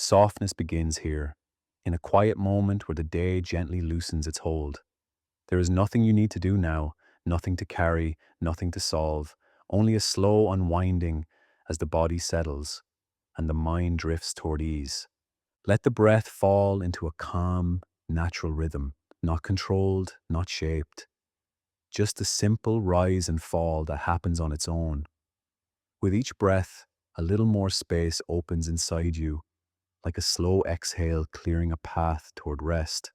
Softness begins here, in a quiet moment where the day gently loosens its hold. There is nothing you need to do now, nothing to carry, nothing to solve, only a slow unwinding as the body settles and the mind drifts toward ease. Let the breath fall into a calm, natural rhythm, not controlled, not shaped, just a simple rise and fall that happens on its own. With each breath, a little more space opens inside you, like a slow exhale clearing a path toward rest.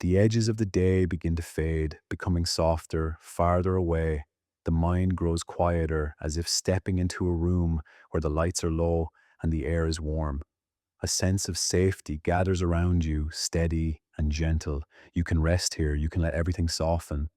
The edges of the day begin to fade, becoming softer, farther away. The mind grows quieter, as if stepping into a room where the lights are low and the air is warm. A sense of safety gathers around you, steady and gentle. You can rest here, you can let everything soften.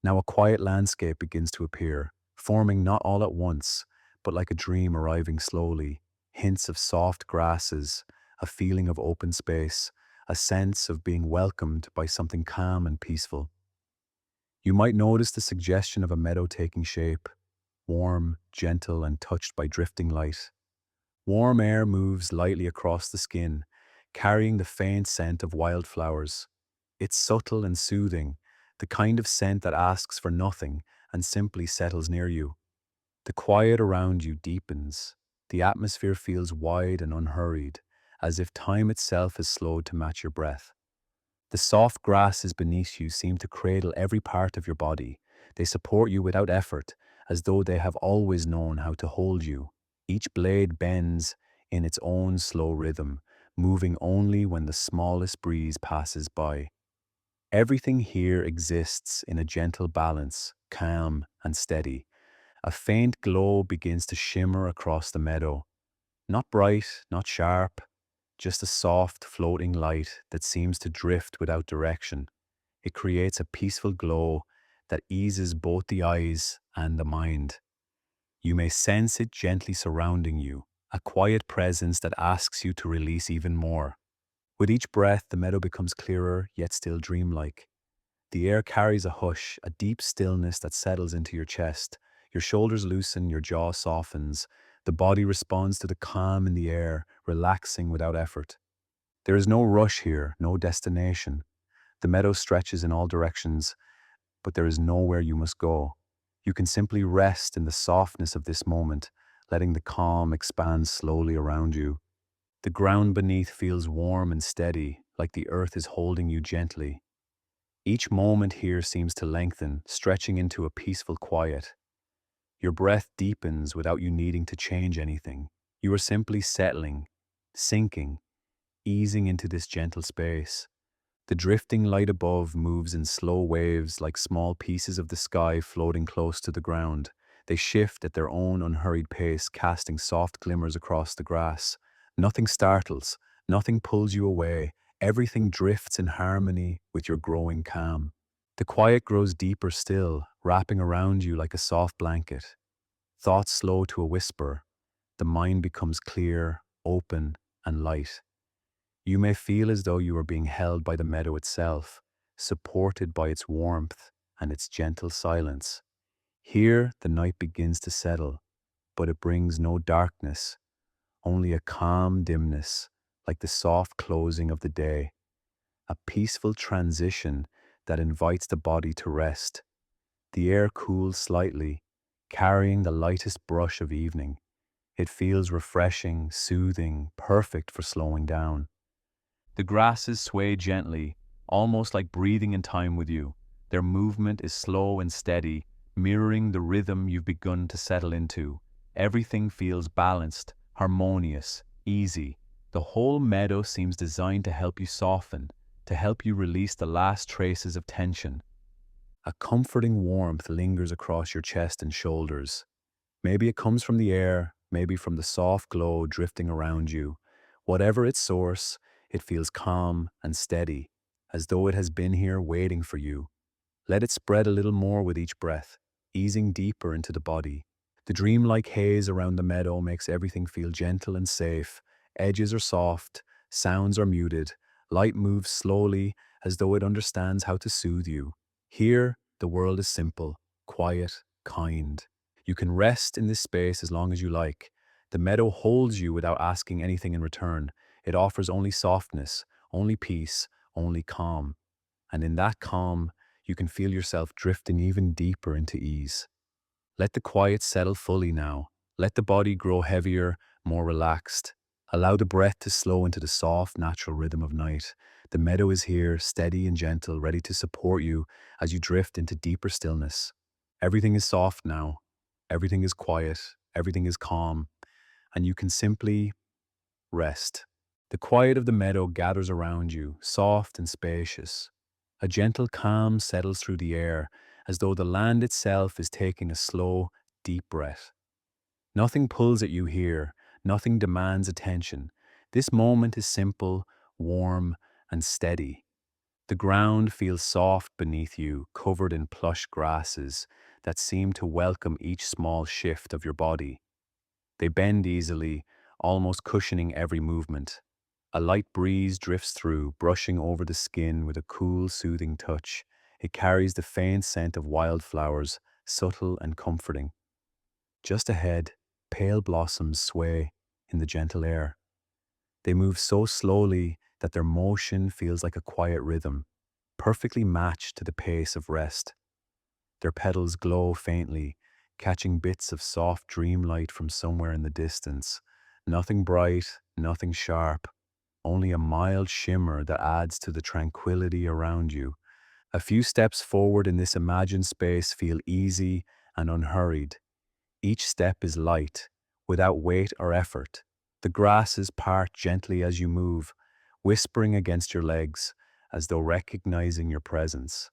Now a quiet landscape begins to appear, forming not all at once, but like a dream arriving slowly. Hints of soft grasses, a feeling of open space, a sense of being welcomed by something calm and peaceful. You might notice the suggestion of a meadow taking shape, warm, gentle, and touched by drifting light. Warm air moves lightly across the skin, carrying the faint scent of wildflowers. It's subtle and soothing, the kind of scent that asks for nothing and simply settles near you. The quiet around you deepens. The atmosphere feels wide and unhurried, as if time itself has slowed to match your breath. The soft grasses beneath you seem to cradle every part of your body. They support you without effort, as though they have always known how to hold you. Each blade bends in its own slow rhythm, moving only when the smallest breeze passes by. Everything here exists in a gentle balance, calm and steady. A faint glow begins to shimmer across the meadow. Not bright, not sharp, just a soft, floating light that seems to drift without direction. It creates a peaceful glow that eases both the eyes and the mind. You may sense it gently surrounding you, a quiet presence that asks you to release even more. With each breath, the meadow becomes clearer, yet still dreamlike. The air carries a hush, a deep stillness that settles into your chest. Your shoulders loosen, your jaw softens. The body responds to the calm in the air, relaxing without effort. There is no rush here, no destination. The meadow stretches in all directions, but there is nowhere you must go. You can simply rest in the softness of this moment, letting the calm expand slowly around you. The ground beneath feels warm and steady, like the earth is holding you gently. Each moment here seems to lengthen, stretching into a peaceful quiet. Your breath deepens without you needing to change anything. You are simply settling, sinking, easing into this gentle space. The drifting light above moves in slow waves like small pieces of the sky floating close to the ground. They shift at their own unhurried pace, casting soft glimmers across the grass. Nothing startles, nothing pulls you away. Everything drifts in harmony with your growing calm. The quiet grows deeper still, wrapping around you like a soft blanket. Thoughts slow to a whisper. The mind becomes clear, open, and light. You may feel as though you are being held by the meadow itself, supported by its warmth and its gentle silence. Here, the night begins to settle, but it brings no darkness, only a calm dimness, like the soft closing of the day, a peaceful transition that invites the body to rest. The air cools slightly, carrying the lightest brush of evening. It feels refreshing, soothing, perfect for slowing down. The grasses sway gently, almost like breathing in time with you. Their movement is slow and steady, mirroring the rhythm you've begun to settle into. Everything feels balanced, harmonious, easy. The whole meadow seems designed to help you soften, to help you release the last traces of tension. A comforting warmth lingers across your chest and shoulders. Maybe it comes from the air, maybe from the soft glow drifting around you. Whatever its source, it feels calm and steady, as though it has been here waiting for you. Let it spread a little more with each breath, easing deeper into the body. The dreamlike haze around the meadow makes everything feel gentle and safe. Edges are soft, sounds are muted, light moves slowly as though it understands how to soothe you. Here, the world is simple, quiet, kind. You can rest in this space as long as you like. The meadow holds you without asking anything in return. It offers only softness, only peace, only calm. And in that calm, you can feel yourself drifting even deeper into ease. Let the quiet settle fully now. Let the body grow heavier, more relaxed. Allow the breath to slow into the soft, natural rhythm of night. The meadow is here, steady and gentle, ready to support you as you drift into deeper stillness. Everything is soft now. Everything is quiet. Everything is calm. And you can simply rest. The quiet of the meadow gathers around you, soft and spacious. A gentle calm settles through the air, as though the land itself is taking a slow, deep breath. Nothing pulls at you here, nothing demands attention. This moment is simple, warm, and steady. The ground feels soft beneath you, covered in plush grasses that seem to welcome each small shift of your body. They bend easily, almost cushioning every movement. A light breeze drifts through, brushing over the skin with a cool, soothing touch. It carries the faint scent of wildflowers, subtle and comforting. Just ahead, pale blossoms sway in the gentle air. They move so slowly that their motion feels like a quiet rhythm, perfectly matched to the pace of rest. Their petals glow faintly, catching bits of soft dreamlight from somewhere in the distance. Nothing bright, nothing sharp, only a mild shimmer that adds to the tranquility around you. A few steps forward in this imagined space feel easy and unhurried. Each step is light, without weight or effort. The grasses part gently as you move, whispering against your legs, as though recognizing your presence.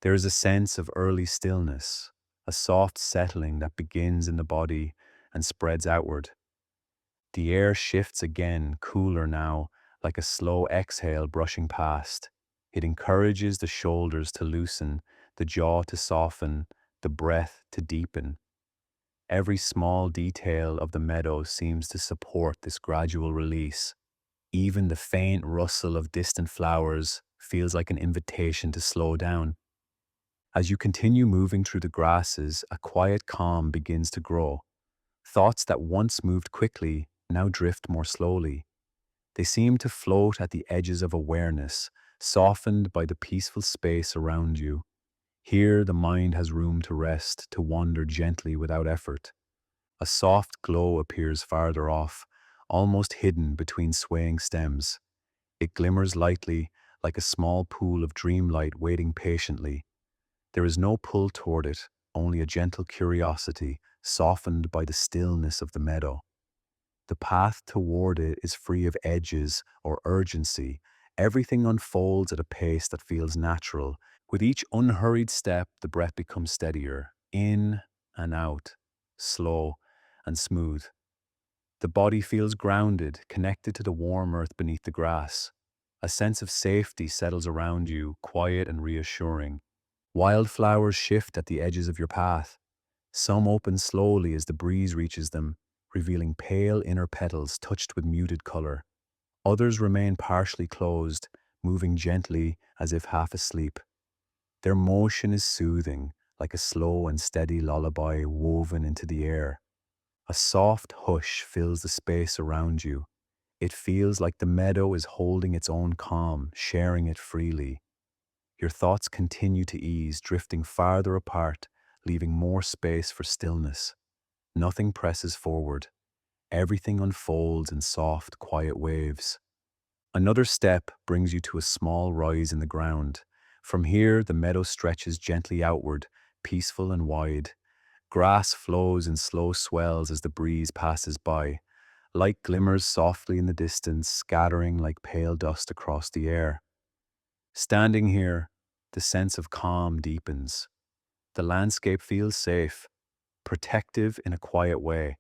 There is a sense of early stillness, a soft settling that begins in the body and spreads outward. The air shifts again, cooler now, like a slow exhale brushing past. It encourages the shoulders to loosen, the jaw to soften, the breath to deepen. Every small detail of the meadow seems to support this gradual release. Even the faint rustle of distant flowers feels like an invitation to slow down. As you continue moving through the grasses, a quiet calm begins to grow. Thoughts that once moved quickly now drift more slowly. They seem to float at the edges of awareness, softened by the peaceful space around you. Here, the mind has room to rest, to wander gently without effort. A soft glow appears farther off, almost hidden between swaying stems. It glimmers lightly, like a small pool of dreamlight waiting patiently. There is no pull toward it, only a gentle curiosity, softened by the stillness of the meadow. The path toward it is free of edges or urgency. Everything unfolds at a pace that feels natural. With each unhurried step, the breath becomes steadier, in and out, slow and smooth. The body feels grounded, connected to the warm earth beneath the grass. A sense of safety settles around you, quiet and reassuring. Wildflowers shift at the edges of your path. Some open slowly as the breeze reaches them, revealing pale inner petals touched with muted color. Others remain partially closed, moving gently as if half asleep. Their motion is soothing, like a slow and steady lullaby woven into the air. A soft hush fills the space around you. It feels like the meadow is holding its own calm, sharing it freely. Your thoughts continue to ease, drifting farther apart, leaving more space for stillness. Nothing presses forward. Everything unfolds in soft, quiet waves. Another step brings you to a small rise in the ground. From here, the meadow stretches gently outward, peaceful and wide. Grass flows in slow swells as the breeze passes by. Light glimmers softly in the distance, scattering like pale dust across the air. Standing here, the sense of calm deepens. The landscape feels safe, protective in a quiet way.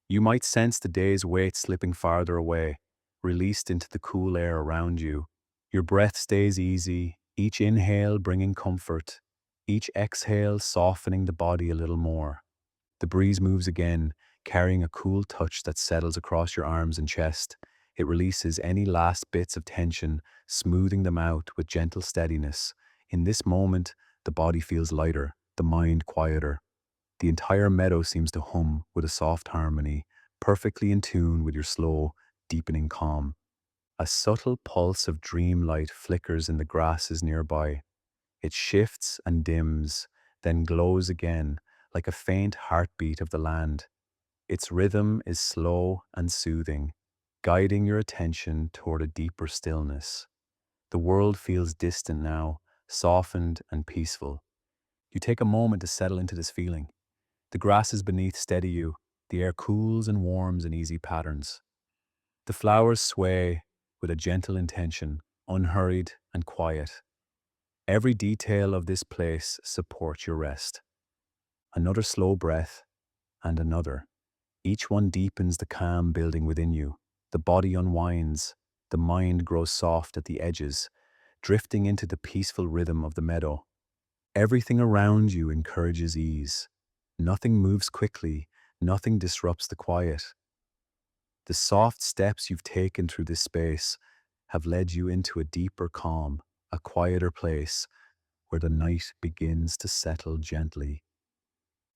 You might sense the day's weight slipping farther away, released into the cool air around you. Your breath stays easy, each inhale bringing comfort, each exhale softening the body a little more. The breeze moves again, carrying a cool touch that settles across your arms and chest. It releases any last bits of tension, smoothing them out with gentle steadiness. In this moment, the body feels lighter, the mind quieter. The entire meadow seems to hum with a soft harmony, perfectly in tune with your slow, deepening calm. A subtle pulse of dreamlight flickers in the grasses nearby. It shifts and dims, then glows again, like a faint heartbeat of the land. Its rhythm is slow and soothing, guiding your attention toward a deeper stillness. The world feels distant now, softened and peaceful. You take a moment to settle into this feeling. The grasses beneath steady you, the air cools and warms in easy patterns. The flowers sway with a gentle intention, unhurried and quiet. Every detail of this place supports your rest. Another slow breath, and another. Each one deepens the calm building within you. The body unwinds, the mind grows soft at the edges, drifting into the peaceful rhythm of the meadow. Everything around you encourages ease. Nothing moves quickly, nothing disrupts the quiet. The soft steps you've taken through this space have led you into a deeper calm, a quieter place where the night begins to settle gently.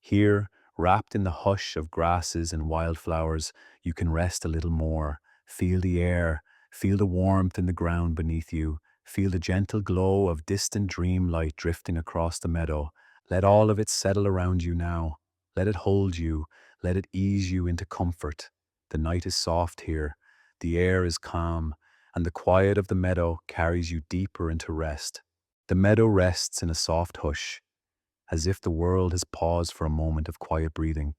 Here, wrapped in the hush of grasses and wildflowers, you can rest a little more, feel the air, feel the warmth in the ground beneath you, feel the gentle glow of distant dream light drifting across the meadow. Let all of it settle around you now. Let it hold you, let it ease you into comfort. The night is soft here, the air is calm, and the quiet of the meadow carries you deeper into rest. The meadow rests in a soft hush, as if the world has paused for a moment of quiet breathing.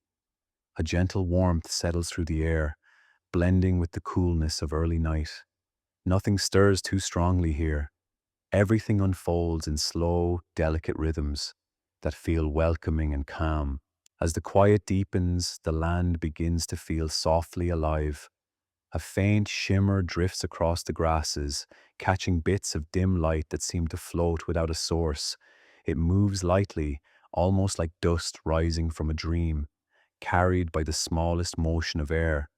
A gentle warmth settles through the air, blending with the coolness of early night. Nothing stirs too strongly here. Everything unfolds in slow, delicate rhythms that feel welcoming and calm. As the quiet deepens, the land begins to feel softly alive. A faint shimmer drifts across the grasses, catching bits of dim light that seem to float without a source. It moves lightly, almost like dust rising from a dream, carried by the smallest motion of air.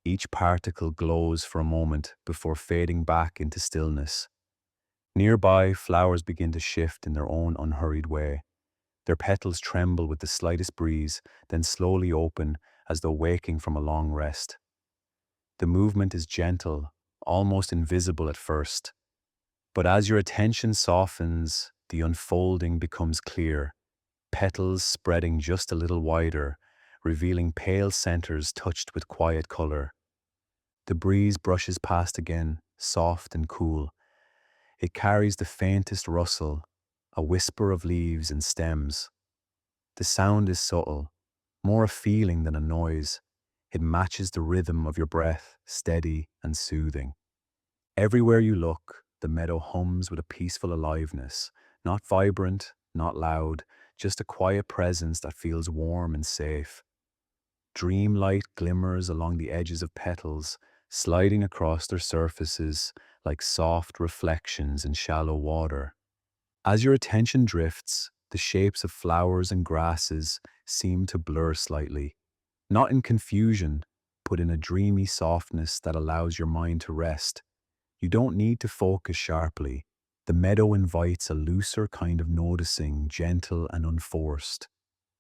Each particle glows for a moment before fading back into stillness. Nearby, flowers begin to shift in their own unhurried way. Their petals tremble with the slightest breeze, then slowly open as though waking from a long rest. The movement is gentle, almost invisible at first. But as your attention softens, the unfolding becomes clear, petals spreading just a little wider, revealing pale centers touched with quiet color. The breeze brushes past again, soft and cool. It carries the faintest rustle, a whisper of leaves and stems. The sound is subtle, more a feeling than a noise. It matches the rhythm of your breath, steady and soothing. Everywhere you look, the meadow hums with a peaceful aliveness, not vibrant, not loud, just a quiet presence that feels warm and safe. Dreamlight glimmers along the edges of petals, sliding across their surfaces like soft reflections in shallow water. As your attention drifts, the shapes of flowers and grasses seem to blur slightly, not in confusion, but in a dreamy softness that allows your mind to rest. You don't need to focus sharply. The meadow invites a looser kind of noticing, gentle and unforced.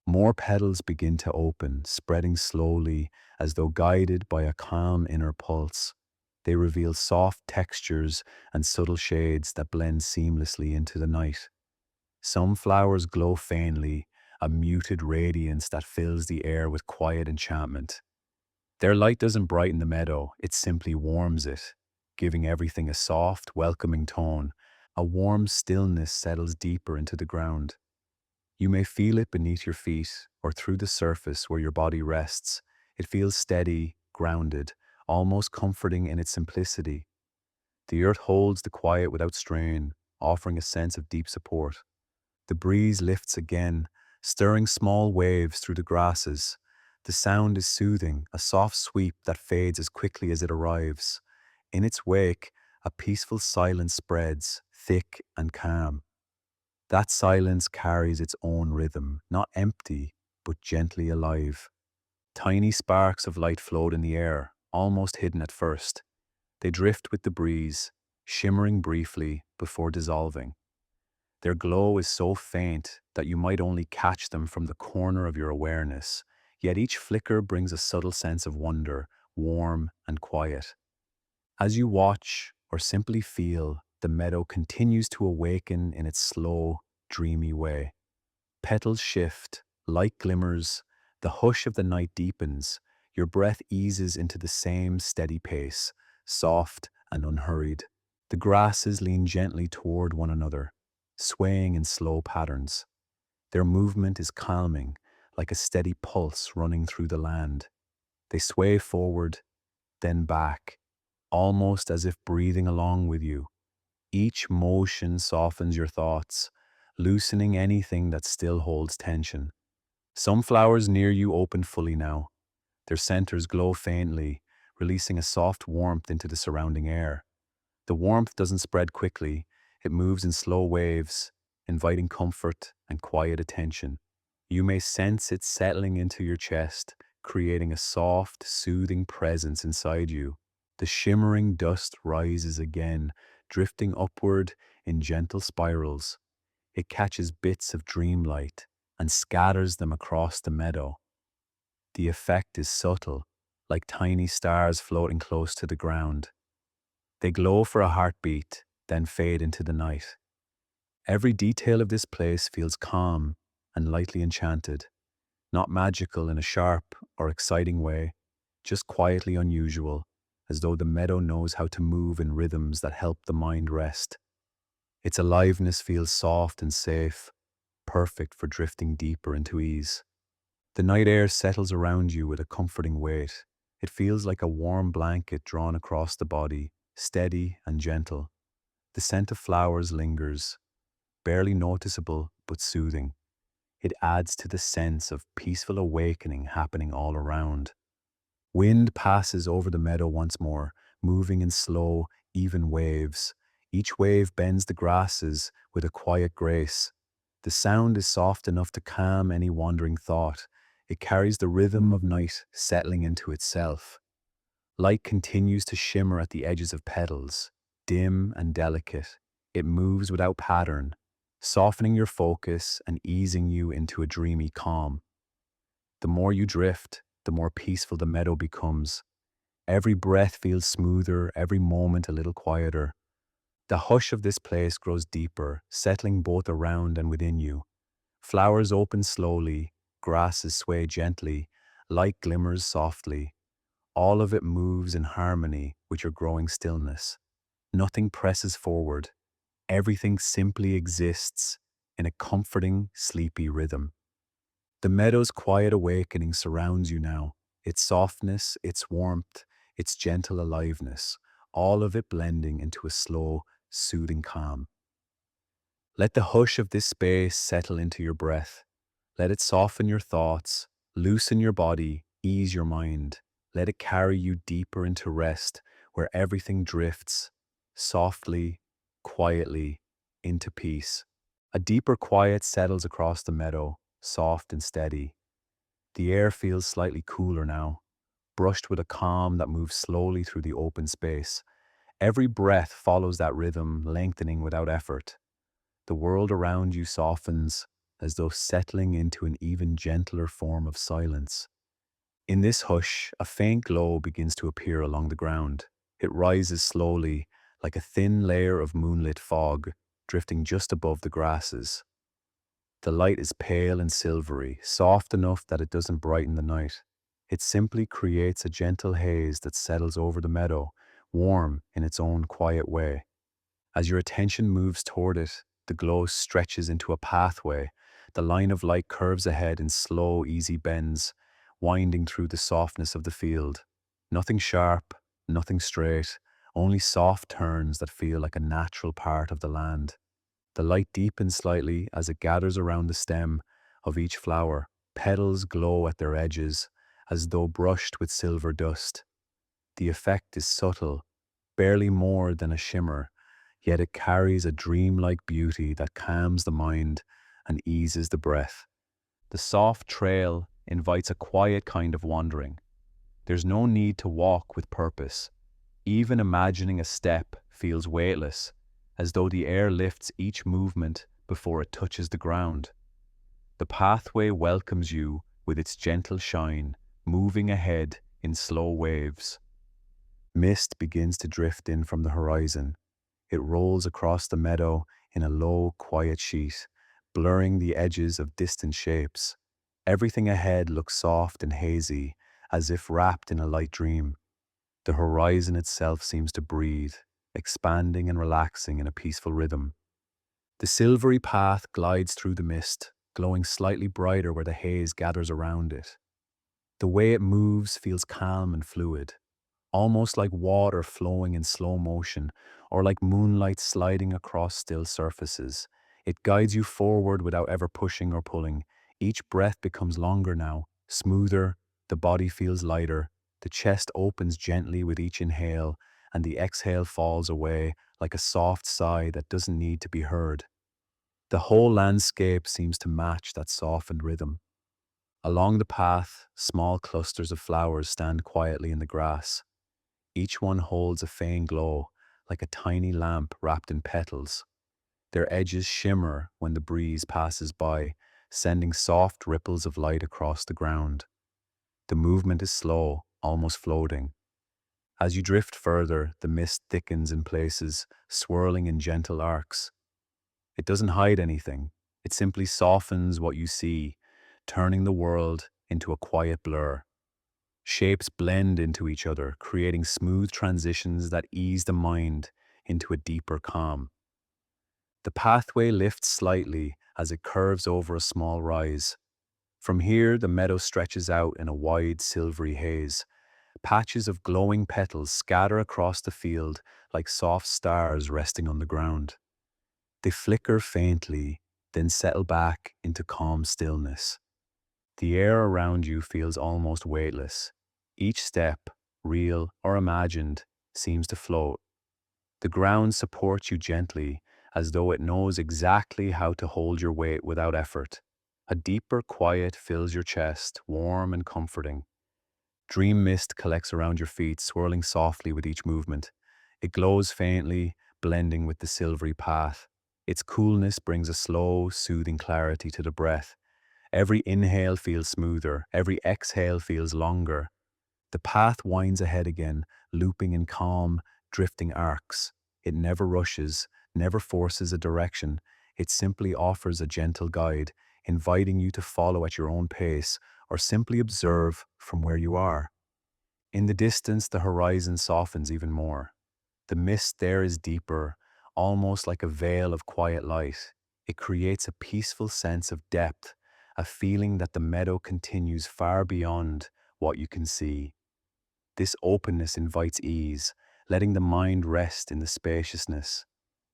More petals begin to open, spreading slowly as though guided by a calm inner pulse. They reveal soft textures and subtle shades that blend seamlessly into the night. Some flowers glow faintly, a muted radiance that fills the air with quiet enchantment. Their light doesn't brighten the meadow, it simply warms it, giving everything a soft, welcoming tone. A warm stillness settles deeper into the ground. You may feel it beneath your feet or through the surface where your body rests. It feels steady, grounded, almost comforting in its simplicity. The earth holds the quiet without strain, offering a sense of deep support. The breeze lifts again, stirring small waves through the grasses. The sound is soothing, a soft sweep that fades as quickly as it arrives. In its wake, a peaceful silence spreads, thick and calm. That silence carries its own rhythm, not empty, but gently alive. Tiny sparks of light float in the air, almost hidden at first. They drift with the breeze, shimmering briefly before dissolving. Their glow is so faint that you might only catch them from the corner of your awareness, yet each flicker brings a subtle sense of wonder, warm and quiet. As you watch or simply feel, the meadow continues to awaken in its slow, dreamy way. Petals shift, light glimmers, the hush of the night deepens, your breath eases into the same steady pace, soft and unhurried. The grasses lean gently toward one another, swaying in slow patterns. Their movement is calming, like a steady pulse running through the land. They sway forward, then back, almost as if breathing along with you. Each motion softens your thoughts, loosening anything that still holds tension. Some flowers near you open fully now. Their centers glow faintly, releasing a soft warmth into the surrounding air. The warmth doesn't spread quickly, it moves in slow waves, inviting comfort and quiet attention. You may sense it settling into your chest, creating a soft, soothing presence inside you. The shimmering dust rises again, drifting upward in gentle spirals. It catches bits of dreamlight and scatters them across the meadow. The effect is subtle, like tiny stars floating close to the ground. They glow for a heartbeat, then fade into the night. Every detail of this place feels calm and lightly enchanted, not magical in a sharp or exciting way, just quietly unusual, as though the meadow knows how to move in rhythms that help the mind rest. Its aliveness feels soft and safe, perfect for drifting deeper into ease. The night air settles around you with a comforting weight. It feels like a warm blanket drawn across the body, steady and gentle. The scent of flowers lingers, barely noticeable but soothing. It adds to the sense of peaceful awakening happening all around. Wind passes over the meadow once more, moving in slow, even waves. Each wave bends the grasses with a quiet grace. The sound is soft enough to calm any wandering thought. It carries the rhythm of night settling into itself. Light continues to shimmer at the edges of petals, dim and delicate. It moves without pattern, softening your focus and easing you into a dreamy calm. The more you drift, the more peaceful the meadow becomes. Every breath feels smoother, every moment a little quieter. The hush of this place grows deeper, settling both around and within you. Flowers open slowly, grasses sway gently, light glimmers softly. All of it moves in harmony with your growing stillness. Nothing presses forward. Everything simply exists in a comforting, sleepy rhythm. The meadow's quiet awakening surrounds you now, its softness, its warmth, its gentle aliveness, all of it blending into a slow, soothing calm. Let the hush of this space settle into your breath. Let it soften your thoughts, loosen your body, ease your mind. Let it carry you deeper into rest, where everything drifts, softly, quietly, into peace. A deeper quiet settles across the meadow, soft and steady. The air feels slightly cooler now, brushed with a calm that moves slowly through the open space. Every breath follows that rhythm, lengthening without effort. The world around you softens, as though settling into an even gentler form of silence. In this hush, a faint glow begins to appear along the ground. It rises slowly, like a thin layer of moonlit fog, drifting just above the grasses. The light is pale and silvery, soft enough that it doesn't brighten the night. It simply creates a gentle haze that settles over the meadow, warm in its own quiet way. As your attention moves toward it, the glow stretches into a pathway. The line of light curves ahead in slow, easy bends, winding through the softness of the field. Nothing sharp, nothing straight, only soft turns that feel like a natural part of the land. The light deepens slightly as it gathers around the stem of each flower. Petals glow at their edges, as though brushed with silver dust. The effect is subtle, barely more than a shimmer, yet it carries a dreamlike beauty that calms the mind and eases the breath. The soft trail invites a quiet kind of wandering. There's no need to walk with purpose. Even imagining a step feels weightless, as though the air lifts each movement before it touches the ground. The pathway welcomes you with its gentle shine, moving ahead in slow waves. Mist begins to drift in from the horizon. It rolls across the meadow in a low, quiet sheet, blurring the edges of distant shapes. Everything ahead looks soft and hazy, as if wrapped in a light dream. The horizon itself seems to breathe, expanding and relaxing in a peaceful rhythm. The silvery path glides through the mist, glowing slightly brighter where the haze gathers around it. The way it moves feels calm and fluid, almost like water flowing in slow motion or like moonlight sliding across still surfaces. It guides you forward without ever pushing or pulling. Each breath becomes longer now, smoother, the body feels lighter, the chest opens gently with each inhale, and the exhale falls away like a soft sigh that doesn't need to be heard. The whole landscape seems to match that softened rhythm. Along the path, small clusters of flowers stand quietly in the grass. Each one holds a faint glow, like a tiny lamp wrapped in petals. Their edges shimmer when the breeze passes by, sending soft ripples of light across the ground. The movement is slow, almost floating. As you drift further, the mist thickens in places, swirling in gentle arcs. It doesn't hide anything. It simply softens what you see, turning the world into a quiet blur. Shapes blend into each other, creating smooth transitions that ease the mind into a deeper calm. The pathway lifts slightly as it curves over a small rise. From here, the meadow stretches out in a wide silvery haze. Patches of glowing petals scatter across the field like soft stars resting on the ground. They flicker faintly, then settle back into calm stillness. The air around you feels almost weightless. Each step, real or imagined, seems to float. The ground supports you gently, as though it knows exactly how to hold your weight without effort. A deeper quiet fills your chest, warm and comforting. Dream mist collects around your feet, swirling softly with each movement. It glows faintly, blending with the silvery path. Its coolness brings a slow, soothing clarity to the breath. Every inhale feels smoother, every exhale feels longer. The path winds ahead again, looping in calm, drifting arcs. It never rushes, never forces a direction. It simply offers a gentle guide, inviting you to follow at your own pace or simply observe from where you are. In the distance, the horizon softens even more. The mist there is deeper, almost like a veil of quiet light. It creates a peaceful sense of depth, a feeling that the meadow continues far beyond what you can see. This openness invites ease, letting the mind rest in the spaciousness.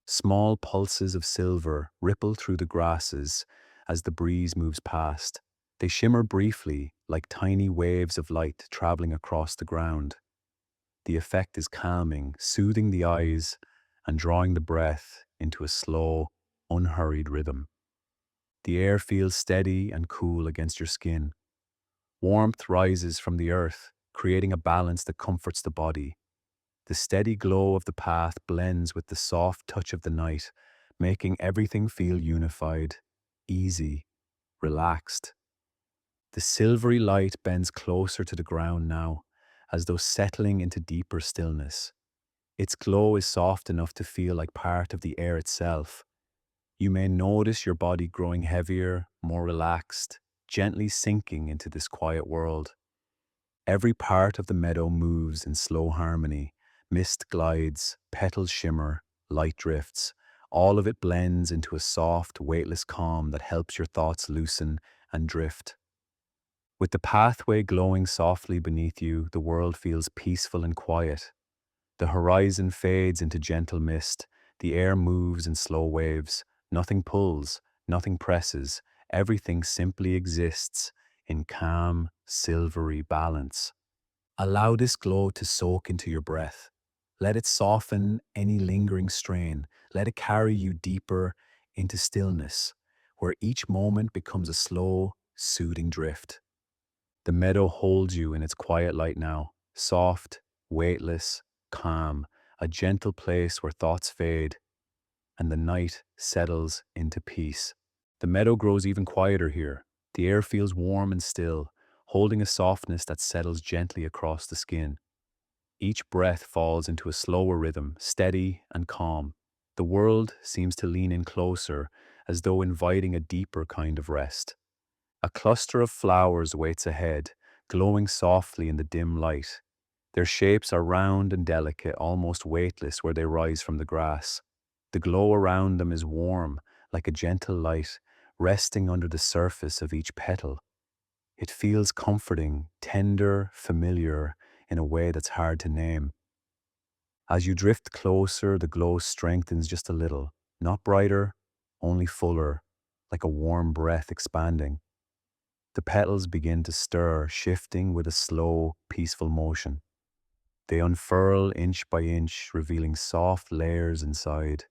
Small pulses of silver ripple through the grasses as the breeze moves past. They shimmer briefly, like tiny waves of light traveling across the ground. The effect is calming, soothing the eyes and drawing the breath into a slow, unhurried rhythm. The air feels steady and cool against your skin. Warmth rises from the earth, creating a balance that comforts the body. The steady glow of the path blends with the soft touch of the night, making everything feel unified, easy, relaxed. The silvery light bends closer to the ground now, as though settling into deeper stillness. Its glow is soft enough to feel like part of the air itself. You may notice your body growing heavier, more relaxed, gently sinking into this quiet world. Every part of the meadow moves in slow harmony. Mist glides, petals shimmer, light drifts. All of it blends into a soft, weightless calm that helps your thoughts loosen and drift. With the pathway glowing softly beneath you, the world feels peaceful and quiet. The horizon fades into gentle mist. The air moves in slow waves. Nothing pulls, nothing presses. Everything simply exists in calm, silvery balance. Allow this glow to soak into your breath. Let it soften any lingering strain. Let it carry you deeper into stillness, where each moment becomes a slow, soothing drift. The meadow holds you in its quiet light now, soft, weightless, calm, a gentle place where thoughts fade and the night settles into peace. The meadow grows even quieter here. The air feels warm and still, holding a softness that settles gently across the skin. Each breath falls into a slower rhythm, steady and calm. The world seems to lean in closer, as though inviting a deeper kind of rest. A cluster of flowers waits ahead, glowing softly in the dim light. Their shapes are round and delicate, almost weightless where they rise from the grass. The glow around them is warm, like a gentle light, resting under the surface of each petal. It feels comforting, tender, familiar, in a way that's hard to name. As you drift closer, the glow strengthens just a little, not brighter, only fuller, like a warm breath expanding. The petals begin to stir, shifting with a slow, peaceful motion. They unfurl inch by inch, revealing soft layers inside.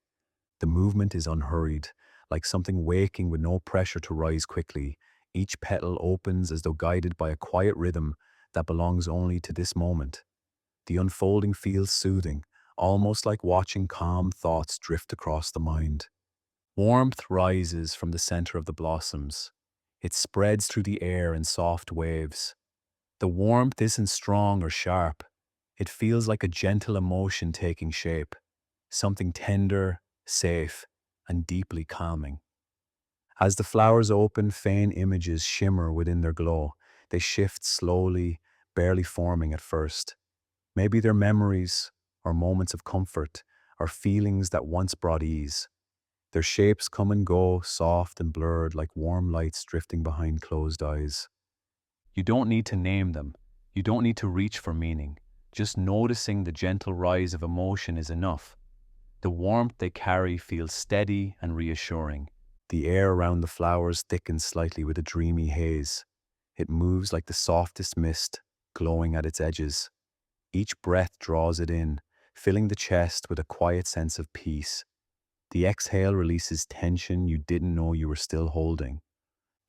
The movement is unhurried, like something waking with no pressure to rise quickly. Each petal opens as though guided by a quiet rhythm that belongs only to this moment. The unfolding feels soothing, almost like watching calm thoughts drift across the mind. Warmth rises from the center of the blossoms. It spreads through the air in soft waves. The warmth isn't strong or sharp. It feels like a gentle emotion taking shape, something tender, safe, and deeply calming. As the flowers open, faint images shimmer within their glow. They shift slowly, barely forming at first. Maybe they're memories, or moments of comfort, or feelings that once brought ease. Their shapes come and go, soft and blurred like warm lights drifting behind closed eyes. You don't need to name them. You don't need to reach for meaning. Just noticing the gentle rise of emotion is enough. The warmth they carry feels steady and reassuring. The air around the flowers thickens slightly with a dreamy haze. It moves like the softest mist, glowing at its edges. Each breath draws it in, filling the chest with a quiet sense of peace. The exhale releases tension you didn't know you were still holding.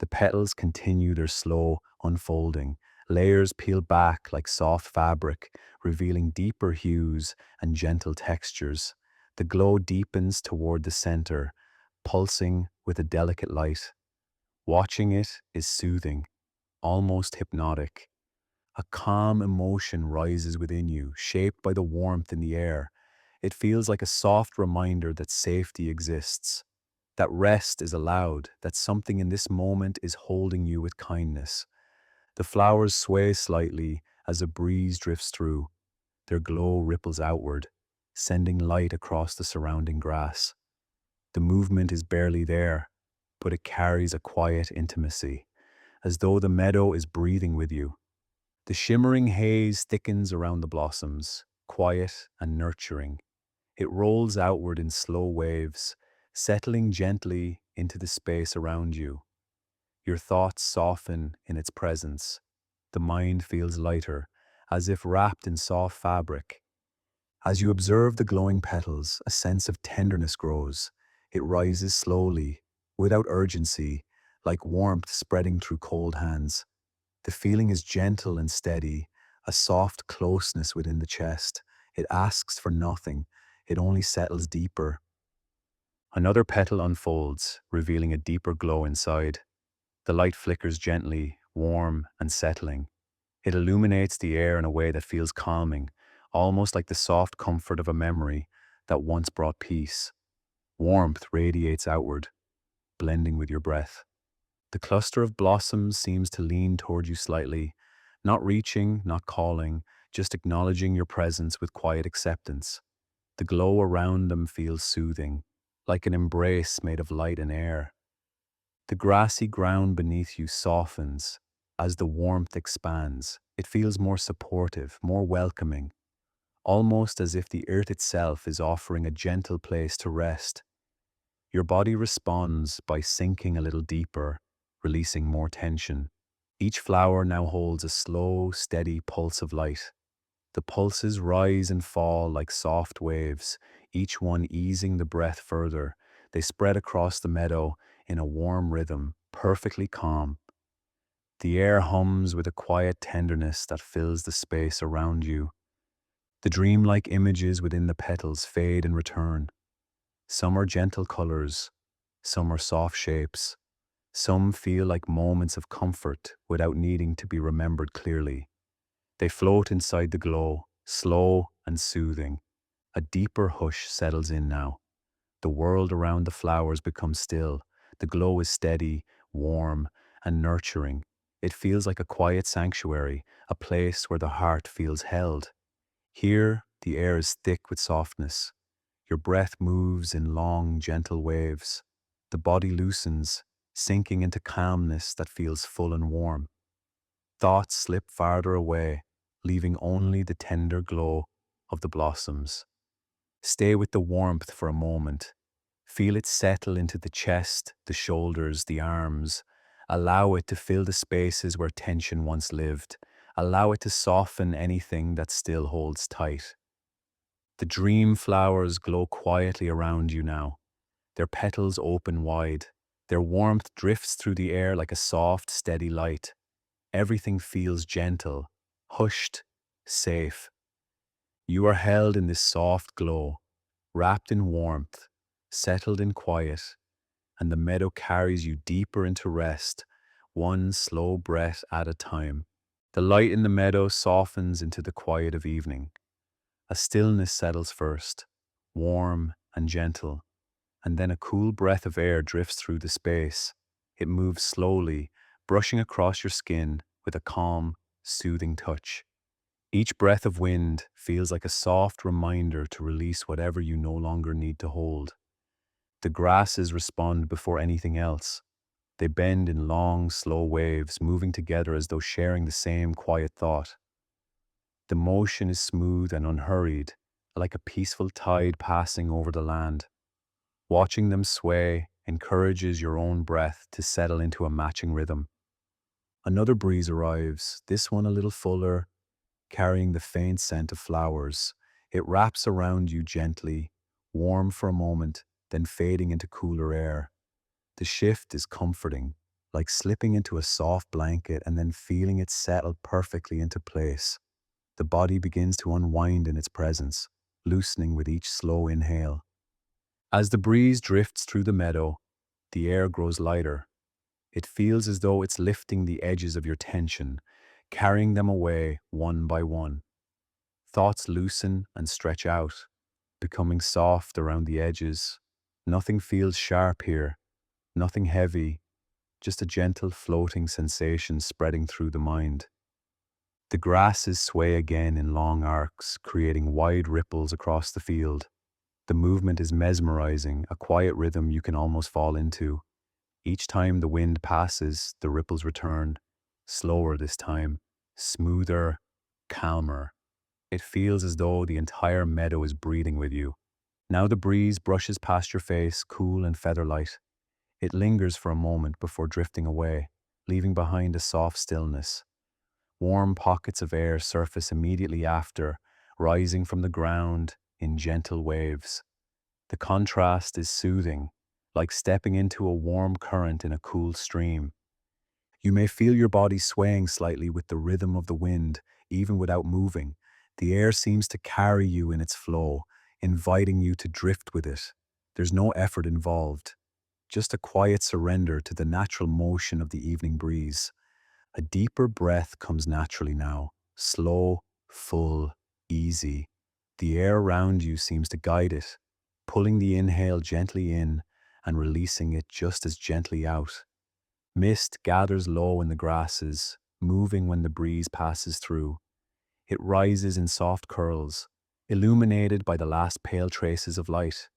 The petals continue their slow unfolding. Layers peel back like soft fabric, revealing deeper hues and gentle textures. The glow deepens toward the center, pulsing with a delicate light. Watching it is soothing, almost hypnotic. A calm emotion rises within you, shaped by the warmth in the air. It feels like a soft reminder that safety exists, that rest is allowed, that something in this moment is holding you with kindness. The flowers sway slightly as a breeze drifts through. Their glow ripples outward, sending light across the surrounding grass. The movement is barely there, but it carries a quiet intimacy, as though the meadow is breathing with you. The shimmering haze thickens around the blossoms, quiet and nurturing. It rolls outward in slow waves, settling gently into the space around you. Your thoughts soften in its presence. The mind feels lighter, as if wrapped in soft fabric. As you observe the glowing petals, a sense of tenderness grows. It rises slowly, without urgency, like warmth spreading through cold hands. The feeling is gentle and steady, a soft closeness within the chest. It asks for nothing, it only settles deeper. Another petal unfolds, revealing a deeper glow inside. The light flickers gently, warm and settling. It illuminates the air in a way that feels calming, almost like the soft comfort of a memory that once brought peace. Warmth radiates outward, blending with your breath. The cluster of blossoms seems to lean toward you slightly, not reaching, not calling, just acknowledging your presence with quiet acceptance. The glow around them feels soothing, like an embrace made of light and air. The grassy ground beneath you softens as the warmth expands. It feels more supportive, more welcoming, almost as if the earth itself is offering a gentle place to rest. Your body responds by sinking a little deeper, releasing more tension. Each flower now holds a slow, steady pulse of light. The pulses rise and fall like soft waves, each one easing the breath further. They spread across the meadow in a warm rhythm, perfectly calm. The air hums with a quiet tenderness that fills the space around you. The dreamlike images within the petals fade and return. Some are gentle colors, some are soft shapes, some feel like moments of comfort without needing to be remembered clearly. They float inside the glow, slow and soothing. A deeper hush settles in now. The world around the flowers becomes still. The glow is steady, warm, and nurturing. It feels like a quiet sanctuary, a place where the heart feels held. Here, the air is thick with softness. Your breath moves in long, gentle waves. The body loosens, sinking into calmness that feels full and warm. Thoughts slip farther away, leaving only the tender glow of the blossoms. Stay with the warmth for a moment. Feel it settle into the chest, the shoulders, the arms. Allow it to fill the spaces where tension once lived. Allow it to soften anything that still holds tight. The dream flowers glow quietly around you now. Their petals open wide. Their warmth drifts through the air like a soft, steady light. Everything feels gentle, hushed, safe. You are held in this soft glow, wrapped in warmth, settled in quiet, and the meadow carries you deeper into rest, one slow breath at a time. The light in the meadow softens into the quiet of evening. A stillness settles first, warm and gentle, and then a cool breath of air drifts through the space. It moves slowly, brushing across your skin with a calm, soothing touch. Each breath of wind feels like a soft reminder to release whatever you no longer need to hold. The grasses respond before anything else. They bend in long, slow waves, moving together as though sharing the same quiet thought. The motion is smooth and unhurried, like a peaceful tide passing over the land. Watching them sway encourages your own breath to settle into a matching rhythm. Another breeze arrives, this one a little fuller, carrying the faint scent of flowers. It wraps around you gently, warm for a moment, then fading into cooler air. The shift is comforting, like slipping into a soft blanket and then feeling it settle perfectly into place. The body begins to unwind in its presence, loosening with each slow inhale. As the breeze drifts through the meadow, the air grows lighter. It feels as though it's lifting the edges of your tension, carrying them away one by one. Thoughts loosen and stretch out, becoming soft around the edges. Nothing feels sharp here, nothing heavy, just a gentle floating sensation spreading through the mind. The grasses sway again in long arcs, creating wide ripples across the field. The movement is mesmerizing, a quiet rhythm you can almost fall into. Each time the wind passes, the ripples return, slower this time, smoother, calmer. It feels as though the entire meadow is breathing with you. Now the breeze brushes past your face, cool and feather-light. It lingers for a moment before drifting away, leaving behind a soft stillness. Warm pockets of air surface immediately after, rising from the ground in gentle waves. The contrast is soothing, like stepping into a warm current in a cool stream. You may feel your body swaying slightly with the rhythm of the wind, even without moving. The air seems to carry you in its flow, inviting you to drift with it. There's no effort involved, just a quiet surrender to the natural motion of the evening breeze. A deeper breath comes naturally now, slow, full, easy. The air around you seems to guide it, pulling the inhale gently in and releasing it just as gently out. Mist gathers low in the grasses, moving when the breeze passes through. It rises in soft curls, illuminated by the last pale traces of light.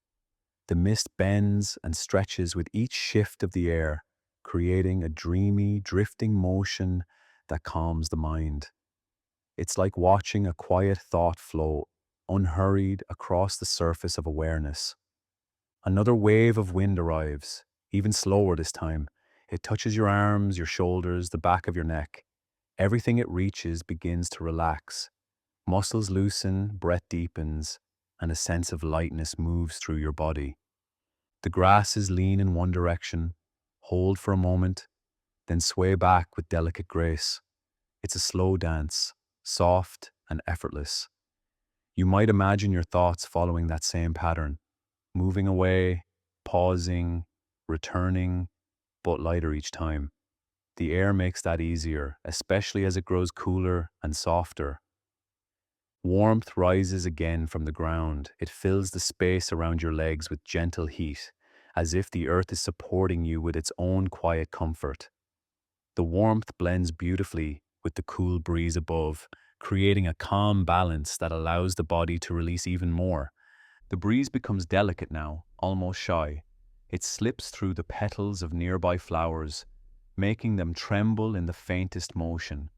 The mist bends and stretches with each shift of the air, creating a dreamy, drifting motion that calms the mind. It's like watching a quiet thought flow, unhurried, across the surface of awareness. Another wave of wind arrives, even slower this time. It touches your arms, your shoulders, the back of your neck. Everything it reaches begins to relax. Muscles loosen, breath deepens, and a sense of lightness moves through your body. The grasses lean in one direction, hold for a moment, then sway back with delicate grace. It's a slow dance, soft and effortless. You might imagine your thoughts following that same pattern, moving away, pausing, returning, but lighter each time. The air makes that easier, especially as it grows cooler and softer. Warmth rises again from the ground. It fills the space around your legs with gentle heat, as if the earth is supporting you with its own quiet comfort. The warmth blends beautifully with the cool breeze above, creating a calm balance that allows the body to release even more. The breeze becomes delicate now, almost shy. It slips through the petals of nearby flowers, making them tremble in the faintest motion.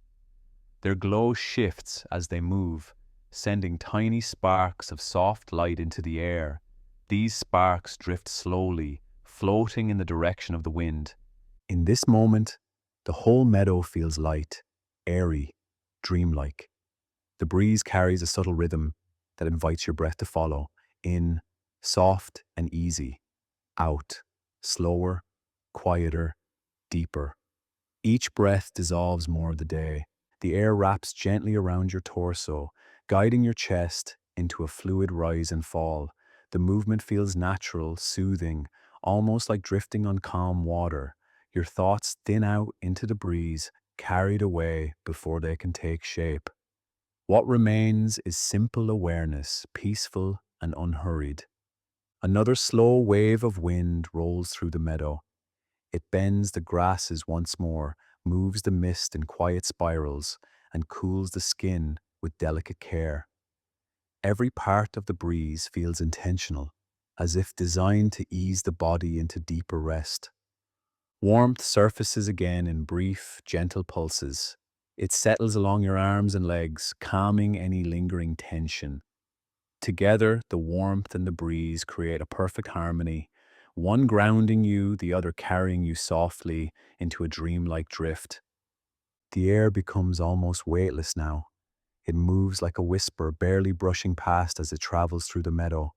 Their glow shifts as they move, sending tiny sparks of soft light into the air. These sparks drift slowly, floating in the direction of the wind. In this moment, the whole meadow feels light, airy, dreamlike. The breeze carries a subtle rhythm that invites your breath to follow. In, soft and easy. Out, slower, quieter, deeper. Each breath dissolves more of the day. The air wraps gently around your torso, guiding your chest into a fluid rise and fall. The movement feels natural, soothing, almost like drifting on calm water. Your thoughts thin out into the breeze, carried away before they can take shape. What remains is simple awareness, peaceful and unhurried. Another slow wave of wind rolls through the meadow. It bends the grasses once more, moves the mist in quiet spirals, and cools the skin with delicate care. Every part of the breeze feels intentional, as if designed to ease the body into deeper rest. Warmth surfaces again in brief, gentle pulses. It settles along your arms and legs, calming any lingering tension. Together, the warmth and the breeze create a perfect harmony, one grounding you, the other carrying you softly into a dreamlike drift. The air becomes almost weightless now. It moves like a whisper, barely brushing past as it travels through the meadow.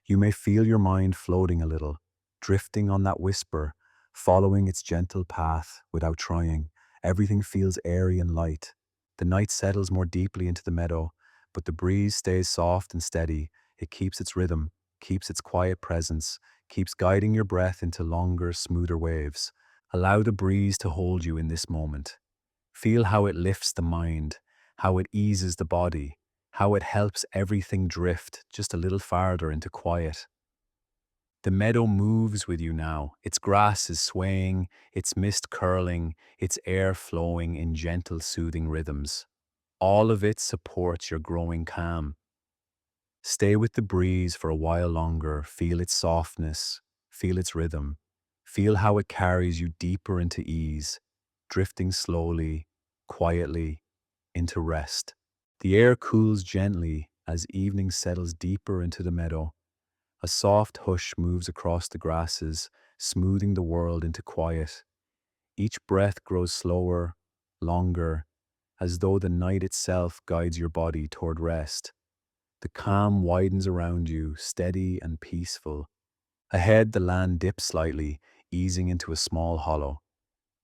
You may feel your mind floating a little, drifting on that whisper, following its gentle path without trying. Everything feels airy and light. The night settles more deeply into the meadow, but the breeze stays soft and steady. It keeps its rhythm, keeps its quiet presence, keeps guiding your breath into longer, smoother waves. Allow the breeze to hold you in this moment. Feel how it lifts the mind, how it eases the body, how it helps everything drift just a little farther into quiet. The meadow moves with you now. Its grass is swaying, its mist curling, its air flowing in gentle, soothing rhythms. All of it supports your growing calm. Stay with the breeze for a while longer. Feel its softness, feel its rhythm. Feel how it carries you deeper into ease, drifting slowly, quietly, into rest. The air cools gently as evening settles deeper into the meadow. A soft hush moves across the grasses, smoothing the world into quiet. Each breath grows slower, longer, as though the night itself guides your body toward rest. The calm widens around you, steady and peaceful. Ahead, the land dips slightly, easing into a small hollow.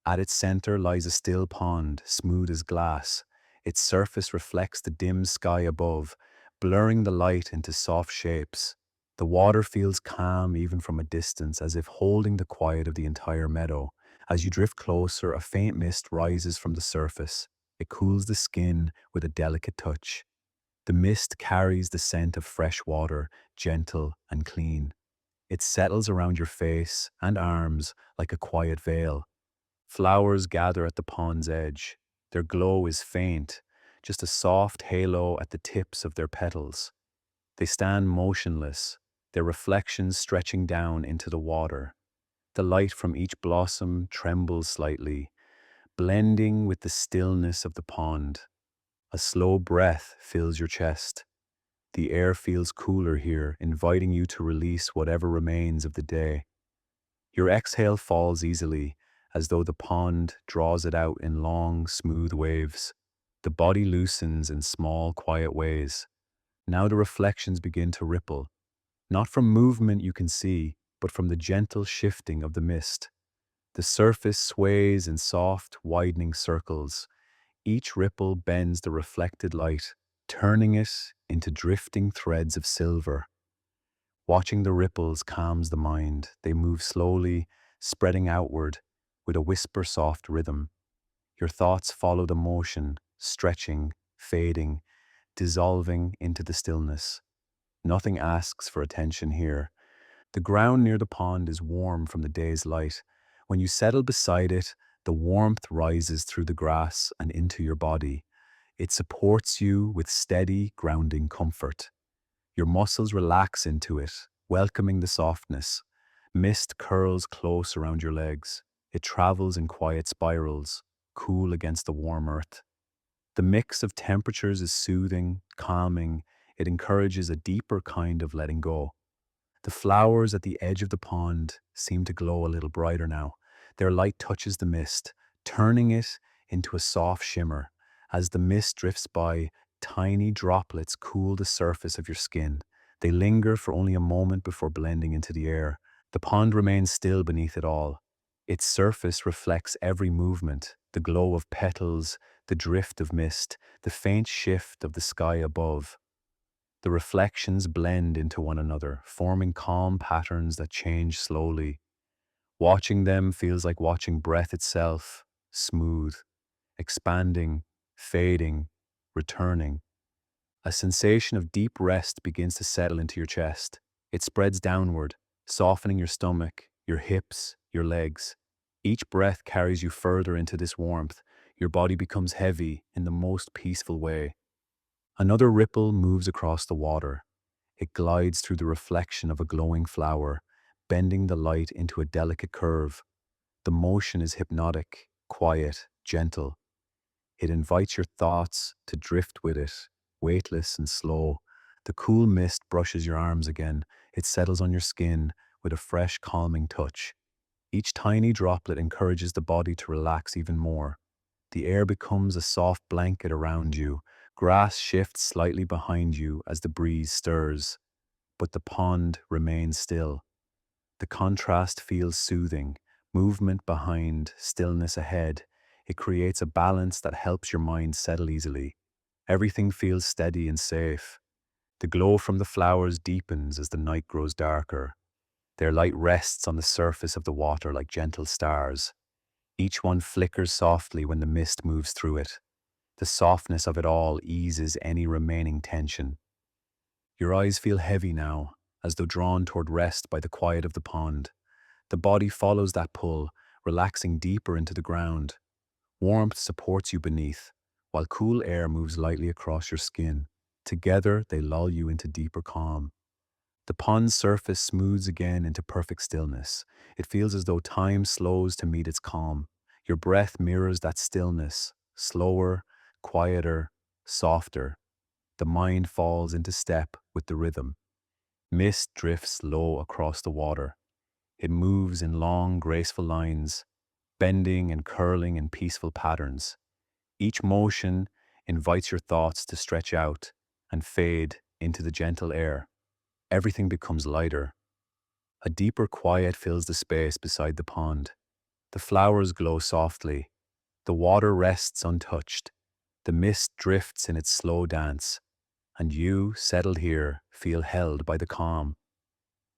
At its center lies a still pond, smooth as glass. Its surface reflects the dim sky above, blurring the light into soft shapes. The water feels calm even from a distance, as if holding the quiet of the entire meadow. As you drift closer, a faint mist rises from the surface. It cools the skin with a delicate touch. The mist carries the scent of fresh water, gentle and clean. It settles around your face and arms like a quiet veil. Flowers gather at the pond's edge. Their glow is faint, just a soft halo at the tips of their petals. They stand motionless, their reflections stretching down into the water. The light from each blossom trembles slightly, blending with the stillness of the pond. A slow breath fills your chest. The air feels cooler here, inviting you to release whatever remains of the day. Your exhale falls easily, as though the pond draws it out in long, smooth waves. The body loosens in small, quiet ways. Now the reflections begin to ripple, not from movement you can see, but from the gentle shifting of the mist. The surface sways in soft, widening circles. Each ripple bends the reflected light, turning it into drifting threads of silver. Watching the ripples calms the mind. They move slowly, spreading outward with a whisper-soft rhythm. Your thoughts follow the motion, stretching, fading. dissolving into the stillness. Nothing asks for attention here. The ground near the pond is warm from the day's light. When you settle beside it, the warmth rises through the grass and into your body. It supports you with steady, grounding comfort. Your muscles relax into it, welcoming the softness. Mist curls close around your legs. It travels in quiet spirals, cool against the warm earth. The mix of temperatures is soothing, calming. It encourages a deeper kind of letting go. The flowers at the edge of the pond seem to glow a little brighter now. Their light touches the mist, turning it into a soft shimmer. As the mist drifts by, tiny droplets cool the surface of your skin. They linger for only a moment before blending into the air. The pond remains still beneath it all. Its surface reflects every movement, the glow of petals, the drift of mist, the faint shift of the sky above. The reflections blend into one another, forming calm patterns that change slowly. Watching them feels like watching breath itself, smooth, expanding, fading, returning. A sensation of deep rest begins to settle into your chest. It spreads downward, softening your stomach, your hips, your legs. Each breath carries you further into this warmth. Your body becomes heavy in the most peaceful way. Another ripple moves across the water. It glides through the reflection of a glowing flower, bending the light into a delicate curve. The motion is hypnotic, quiet, gentle. It invites your thoughts to drift with it, weightless and slow. The cool mist brushes your arms again. It settles on your skin with a fresh, calming touch. Each tiny droplet encourages the body to relax even more. The air becomes a soft blanket around you. Grass shifts slightly behind you as the breeze stirs, but the pond remains still. The contrast feels soothing, movement behind, stillness ahead. It creates a balance that helps your mind settle easily. Everything feels steady and safe. The glow from the flowers deepens as the night grows darker. Their light rests on the surface of the water like gentle stars. Each one flickers softly when the mist moves through it. The softness of it all eases any remaining tension. Your eyes feel heavy now, as though drawn toward rest by the quiet of the pond. The body follows that pull, relaxing deeper into the ground. Warmth supports you beneath, while cool air moves lightly across your skin. Together, they lull you into deeper calm. The pond's surface smooths again into perfect stillness. It feels as though time slows to meet its calm. Your breath mirrors that stillness, slower, quieter, softer. The mind falls into step with the rhythm. Mist drifts low across the water. It moves in long, graceful lines, bending and curling in peaceful patterns. Each motion invites your thoughts to stretch out and fade into the gentle air. Everything becomes lighter. A deeper quiet fills the space beside the pond. The flowers glow softly. The water rests untouched. The mist drifts in its slow dance. And you, settled here, feel held by the calm.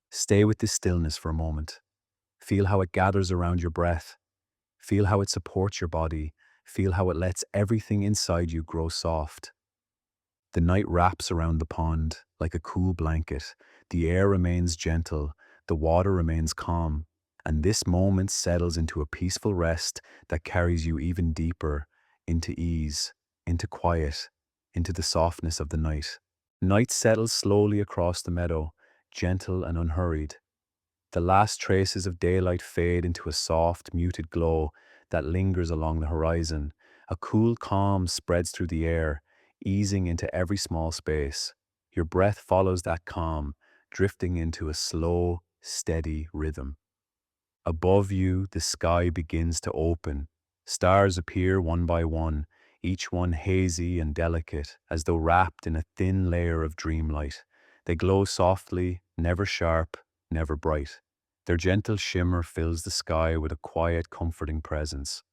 Stay with this stillness for a moment. Feel how it gathers around your breath. Feel how it supports your body. Feel how it lets everything inside you grow soft. The night wraps around the pond like a cool blanket. The air remains gentle. The water remains calm. And this moment settles into a peaceful rest that carries you even deeper into ease, into quiet, into the softness of the night. Night settles slowly across the meadow, gentle and unhurried. The last traces of daylight fade into a soft, muted glow that lingers along the horizon. A cool calm spreads through the air, easing into every small space. Your breath follows that calm, drifting into a slow, steady rhythm. Above you, the sky begins to open. Stars appear one by one, each one hazy and delicate, as though wrapped in a thin layer of dreamlight. They glow softly, never sharp, never bright. Their gentle shimmer fills the sky with a quiet, comforting presence.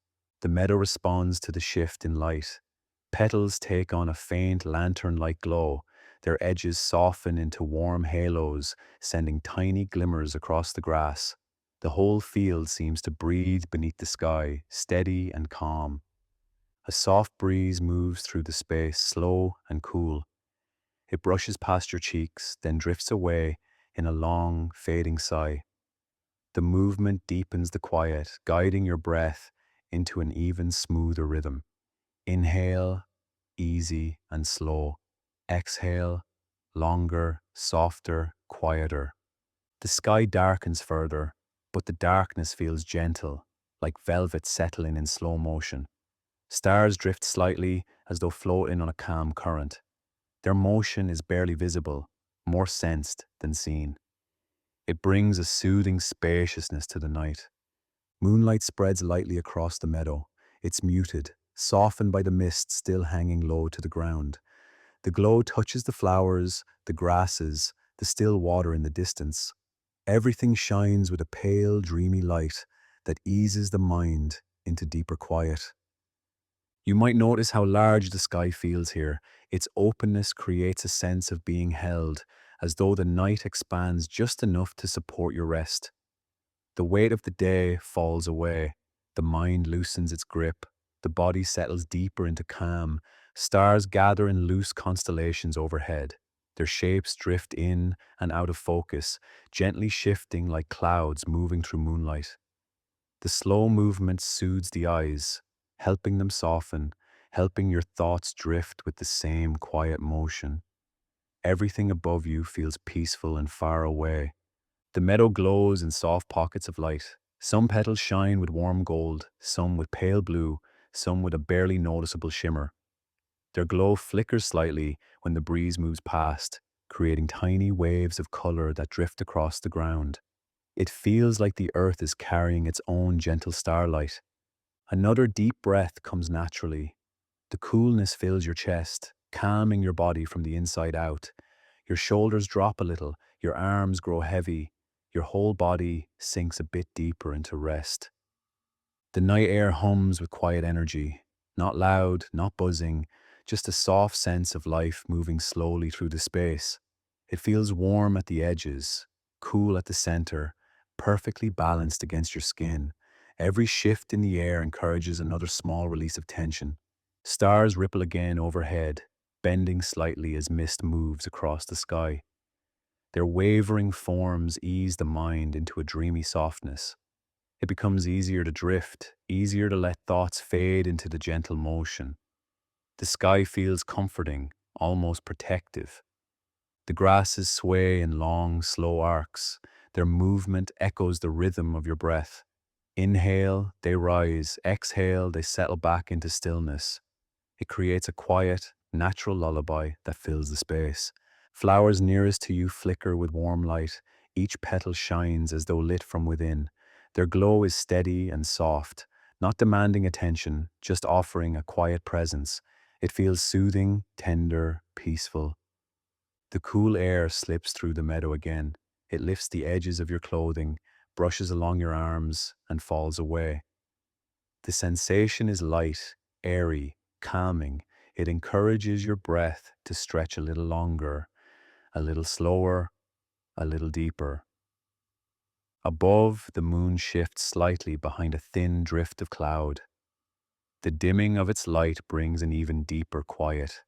The meadow responds to the shift in light. Petals take on a faint lantern-like glow. Their edges soften into warm halos, sending tiny glimmers across the grass. The whole field seems to breathe beneath the sky, steady and calm. A soft breeze moves through the space, slow and cool. It brushes past your cheeks, then drifts away in a long, fading sigh. The movement deepens the quiet, guiding your breath into an even smoother rhythm. Inhale, easy and slow. Exhale, longer, softer, quieter. The sky darkens further, but the darkness feels gentle, like velvet settling in slow motion. Stars drift slightly as though floating on a calm current. Their motion is barely visible, more sensed than seen. It brings a soothing spaciousness to the night. Moonlight spreads lightly across the meadow. It's muted, softened by the mist still hanging low to the ground. The glow touches the flowers, the grasses, the still water in the distance. Everything shines with a pale, dreamy light that eases the mind into deeper quiet. You might notice how large the sky feels here. Its openness creates a sense of being held, as though the night expands just enough to support your rest. The weight of the day falls away. The mind loosens its grip. The body settles deeper into calm. Stars gather in loose constellations overhead. Their shapes drift in and out of focus, gently shifting like clouds moving through moonlight. The slow movement soothes the eyes, helping them soften, helping your thoughts drift with the same quiet motion. Everything above you feels peaceful and far away. The meadow glows in soft pockets of light. Some petals shine with warm gold, some with pale blue, some with a barely noticeable shimmer. Their glow flickers slightly when the breeze moves past, creating tiny waves of color that drift across the ground. It feels like the earth is carrying its own gentle starlight. Another deep breath comes naturally. The coolness fills your chest, calming your body from the inside out. Your shoulders drop a little, your arms grow heavy, your whole body sinks a bit deeper into rest. The night air hums with quiet energy, not loud, not buzzing, just a soft sense of life moving slowly through the space. It feels warm at the edges, cool at the center, perfectly balanced against your skin. Every shift in the air encourages another small release of tension. Stars ripple again overhead, bending slightly as mist moves across the sky. Their wavering forms ease the mind into a dreamy softness. It becomes easier to drift, easier to let thoughts fade into the gentle motion. The sky feels comforting, almost protective. The grasses sway in long, slow arcs. Their movement echoes the rhythm of your breath. Inhale, they rise. Exhale, they settle back into stillness. It creates a quiet, natural lullaby that fills the space. Flowers nearest to you flicker with warm light. Each petal shines as though lit from within. Their glow is steady and soft, not demanding attention, just offering a quiet presence. It feels soothing, tender, peaceful. The cool air slips through the meadow again. It lifts the edges of your clothing, brushes along your arms, and falls away. The sensation is light, airy, calming. It encourages your breath to stretch a little longer, a little slower, a little deeper. Above, the moon shifts slightly behind a thin drift of cloud. The dimming of its light brings an even deeper quiet.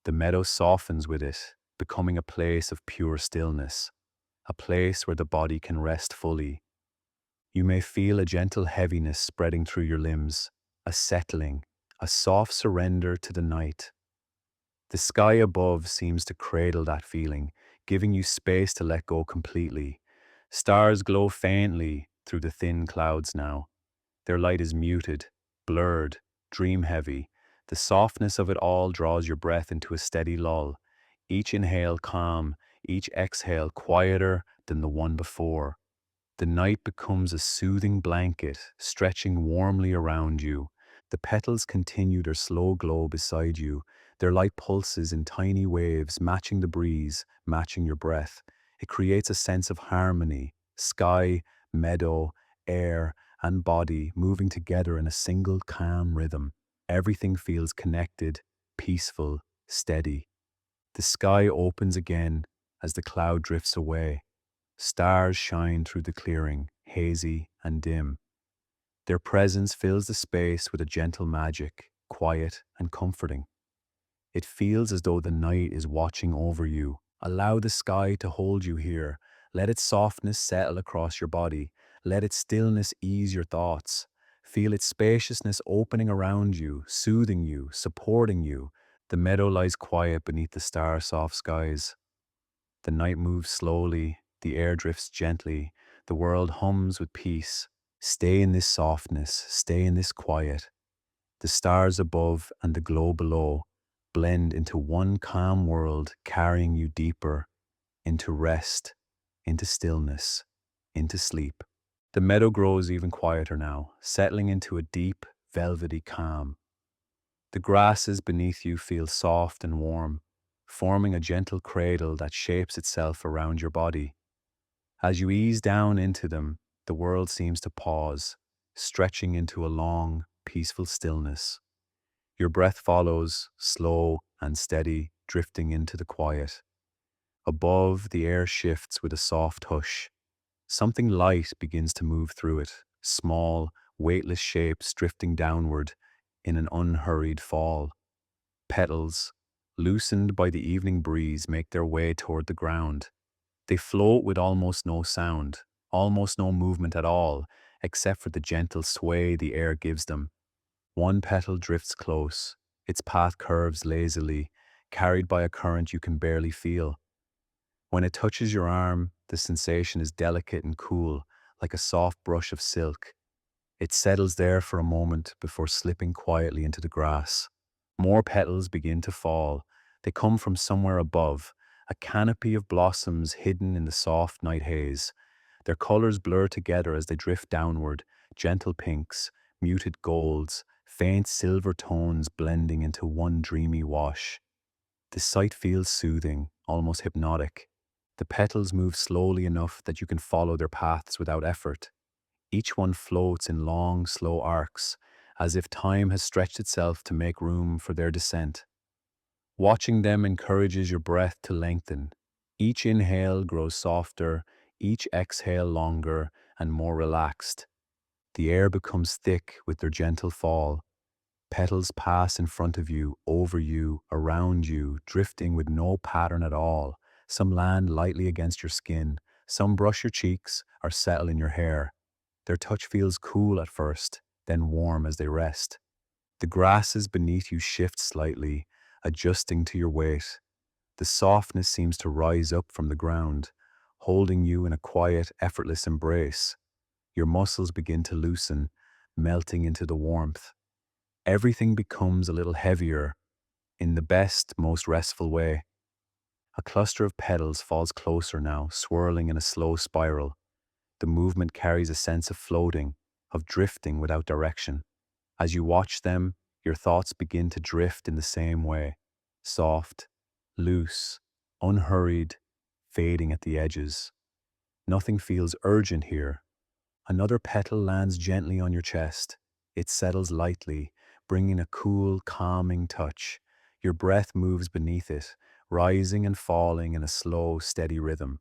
The meadow softens with it, becoming a place of pure stillness, a place where the body can rest fully. You may feel a gentle heaviness spreading through your limbs, a settling, a soft surrender to the night. The sky above seems to cradle that feeling, giving you space to let go completely. Stars glow faintly through the thin clouds now. Their light is muted, blurred, dream heavy. The softness of it all draws your breath into a steady lull. Each inhale calm, each exhale quieter than the one before. The night becomes a soothing blanket, stretching warmly around you. The petals continue their slow glow beside you. Their light pulses in tiny waves, matching the breeze, matching your breath. It creates a sense of harmony. Sky, meadow, air, and body moving together in a single calm rhythm. Everything feels connected, peaceful, steady. The sky opens again as the cloud drifts away. Stars shine through the clearing, hazy and dim. Their presence fills the space with a gentle magic, quiet and comforting. It feels as though the night is watching over you. Allow the sky to hold you here. Let its softness settle across your body. Let its stillness ease your thoughts. Feel its spaciousness opening around you, soothing you, supporting you. The meadow lies quiet beneath the star-soft skies. The night moves slowly, the air drifts gently, the world hums with peace. Stay in this softness, stay in this quiet. The stars above and the glow below blend into one calm world, carrying you deeper into rest, into stillness, into sleep. The meadow grows even quieter now, settling into a deep, velvety calm. The grasses beneath you feel soft and warm, forming a gentle cradle that shapes itself around your body. As you ease down into them, the world seems to pause, stretching into a long, peaceful stillness. Your breath follows, slow and steady, drifting into the quiet. Above, the air shifts with a soft hush. Something light begins to move through it, small, weightless shapes drifting downward in an unhurried fall. Petals, loosened by the evening breeze, make their way toward the ground. They float with almost no sound, almost no movement at all, except for the gentle sway the air gives them. One petal drifts close, its path curves lazily, carried by a current you can barely feel. When it touches your arm, the sensation is delicate and cool, like a soft brush of silk. It settles there for a moment before slipping quietly into the grass. More petals begin to fall. They come from somewhere above, a canopy of blossoms hidden in the soft night haze. Their colors blur together as they drift downward, gentle pinks, muted golds, faint silver tones blending into one dreamy wash. The sight feels soothing, almost hypnotic. The petals move slowly enough that you can follow their paths without effort. Each one floats in long, slow arcs, as if time has stretched itself to make room for their descent. Watching them encourages your breath to lengthen. Each inhale grows softer, each exhale longer and more relaxed. The air becomes thick with their gentle fall. Petals pass in front of you, over you, around you, drifting with no pattern at all. Some land lightly against your skin, some brush your cheeks or settle in your hair. Their touch feels cool at first, then warm as they rest. The grasses beneath you shift slightly, adjusting to your weight. The softness seems to rise up from the ground, holding you in a quiet, effortless embrace. Your muscles begin to loosen, melting into the warmth. Everything becomes a little heavier in the best, most restful way. A cluster of petals falls closer now, swirling in a slow spiral. The movement carries a sense of floating, of drifting without direction. As you watch them, your thoughts begin to drift in the same way. Soft, loose, unhurried, fading at the edges. Nothing feels urgent here. Another petal lands gently on your chest. It settles lightly, bringing a cool, calming touch. Your breath moves beneath it, rising and falling in a slow, steady rhythm.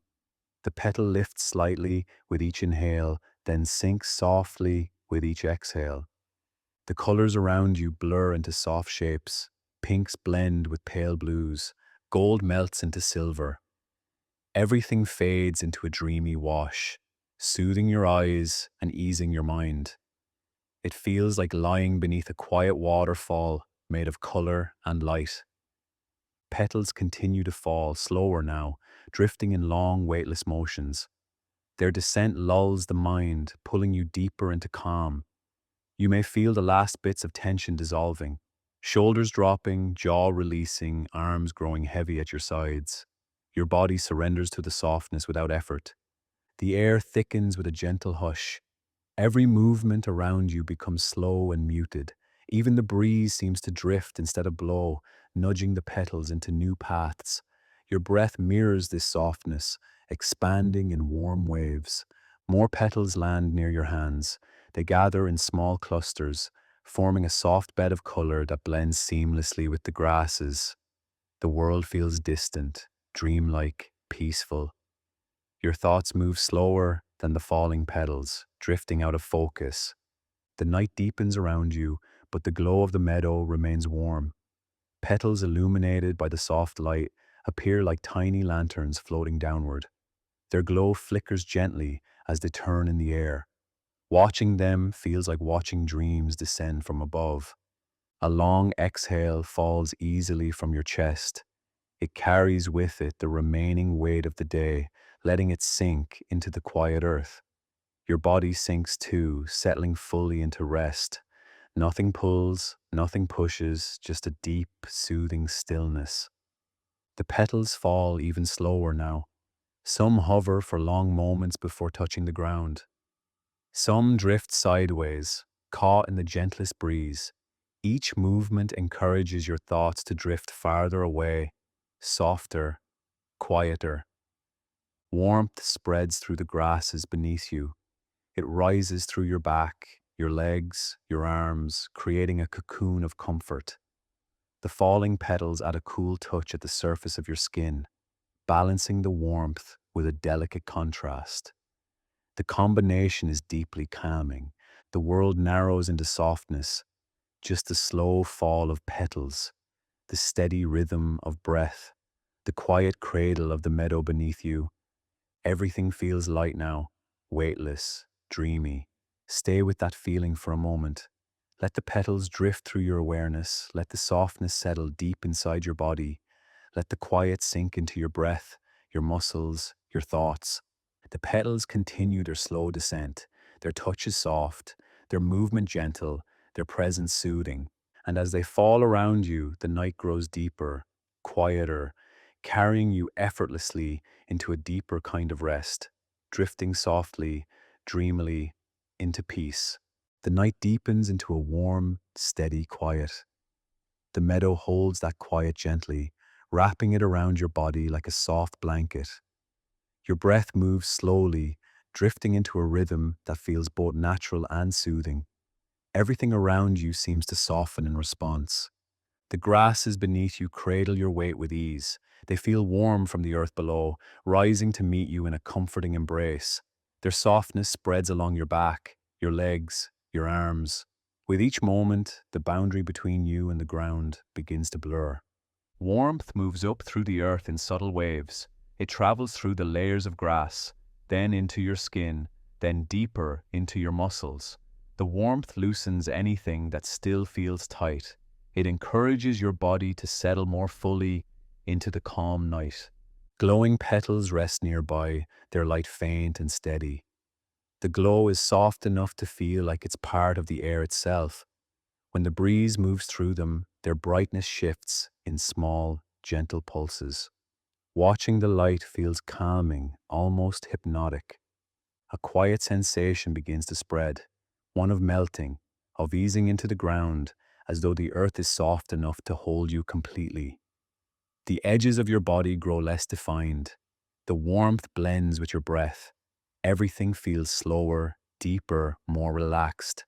The petal lifts slightly with each inhale, then sinks softly with each exhale. The colors around you blur into soft shapes. Pinks blend with pale blues. Gold melts into silver. Everything fades into a dreamy wash, soothing your eyes and easing your mind. It feels like lying beneath a quiet waterfall made of color and light. Petals continue to fall, slower now, drifting in long, weightless motions. Their descent lulls the mind, pulling you deeper into calm. You may feel the last bits of tension dissolving, shoulders dropping, jaw releasing, arms growing heavy at your sides. Your body surrenders to the softness without effort. The air thickens with a gentle hush. Every movement around you becomes slow and muted. Even the breeze seems to drift instead of blow, nudging the petals into new paths. Your breath mirrors this softness, expanding in warm waves. More petals land near your hands. They gather in small clusters, forming a soft bed of color that blends seamlessly with the grasses. The world feels distant, dreamlike, peaceful. Your thoughts move slower than the falling petals, drifting out of focus. The night deepens around you, but the glow of the meadow remains warm. Petals illuminated by the soft light appear like tiny lanterns floating downward. Their glow flickers gently as they turn in the air. Watching them feels like watching dreams descend from above. A long exhale falls easily from your chest. It carries with it the remaining weight of the day, letting it sink into the quiet earth. Your body sinks too, settling fully into rest. Nothing pulls, nothing pushes, just a deep, soothing stillness. The petals fall even slower now. Some hover for long moments before touching the ground. Some drift sideways, caught in the gentlest breeze. Each movement encourages your thoughts to drift farther away, softer, quieter. Warmth spreads through the grasses beneath you. It rises through your back, your legs, your arms, creating a cocoon of comfort. The falling petals add a cool touch at the surface of your skin, balancing the warmth with a delicate contrast. The combination is deeply calming. The world narrows into softness, just the slow fall of petals, the steady rhythm of breath, the quiet cradle of the meadow beneath you. Everything feels light now, weightless, dreamy. Stay with that feeling for a moment. Let the petals drift through your awareness. Let the softness settle deep inside your body. Let the quiet sink into your breath, your muscles, your thoughts. The petals continue their slow descent. Their touch is soft, their movement gentle, their presence soothing. And as they fall around you, the night grows deeper, quieter, carrying you effortlessly into a deeper kind of rest, drifting softly, dreamily, into peace. The night deepens into a warm, steady quiet. The meadow holds that quiet gently, wrapping it around your body like a soft blanket. Your breath moves slowly, drifting into a rhythm that feels both natural and soothing. Everything around you seems to soften in response. The grasses beneath you cradle your weight with ease. They feel warm from the earth below, rising to meet you in a comforting embrace. Their softness spreads along your back, your legs, your arms. With each moment, the boundary between you and the ground begins to blur. Warmth moves up through the earth in subtle waves. It travels through the layers of grass, then into your skin, then deeper into your muscles. The warmth loosens anything that still feels tight. It encourages your body to settle more fully into the calm night. Glowing petals rest nearby, their light faint and steady. The glow is soft enough to feel like it's part of the air itself. When the breeze moves through them, their brightness shifts in small, gentle pulses. Watching the light feels calming, almost hypnotic. A quiet sensation begins to spread, one of melting, of easing into the ground, as though the earth is soft enough to hold you completely. The edges of your body grow less defined. The warmth blends with your breath. Everything feels slower, deeper, more relaxed.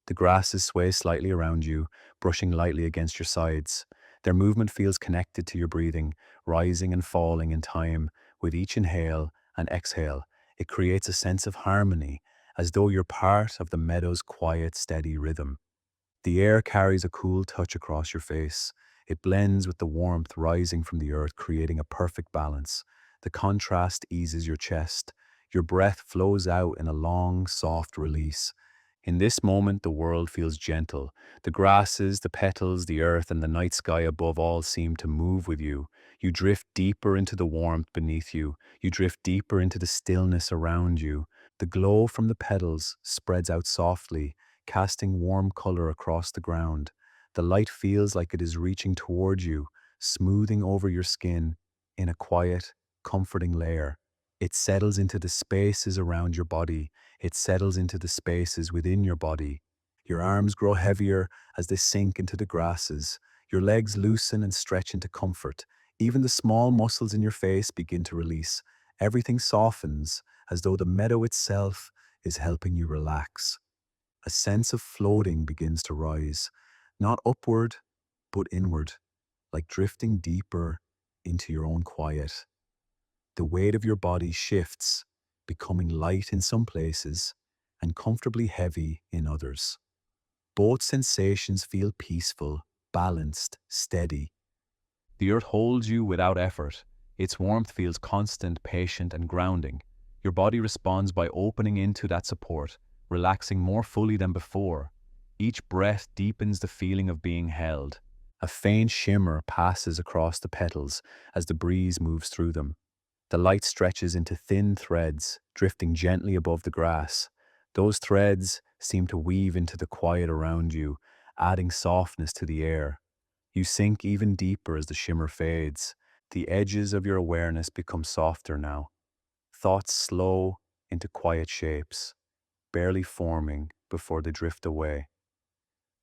The grasses sway slightly around you, brushing lightly against your sides. Their movement feels connected to your breathing, rising and falling in time with each inhale and exhale. It creates a sense of harmony, as though you're part of the meadow's quiet, steady rhythm. The air carries a cool touch across your face. It blends with the warmth rising from the earth, creating a perfect balance. The contrast eases your chest. Your breath flows out in a long, soft release. In this moment, the world feels gentle. The grasses, the petals, the earth, and the night sky above all seem to move with you. You drift deeper into the warmth beneath you. You drift deeper into the stillness around you. The glow from the petals spreads out softly, casting warm color across the ground. The light feels like it is reaching toward you, smoothing over your skin in a quiet, comforting layer. It settles into the spaces around your body. It settles into the spaces within your body. Your arms grow heavier as they sink into the grasses. Your legs loosen and stretch into comfort. Even the small muscles in your face begin to release. Everything softens as though the meadow itself is helping you relax. A sense of floating begins to rise, not upward, but inward, like drifting deeper into your own quiet. The weight of your body shifts, becoming light in some places and comfortably heavy in others. Both sensations feel peaceful, balanced, steady. The earth holds you without effort. Its warmth feels constant, patient, and grounding. Your body responds by opening into that support, relaxing more fully than before. Each breath deepens the feeling of being held. A faint shimmer passes across the petals as the breeze moves through them. The light stretches into thin threads, drifting gently above the grass. Those threads seem to weave into the quiet around you, adding softness to the air. You sink even deeper as the shimmer fades. The edges of your awareness become softer now. Thoughts slow into quiet shapes, barely forming before they drift away.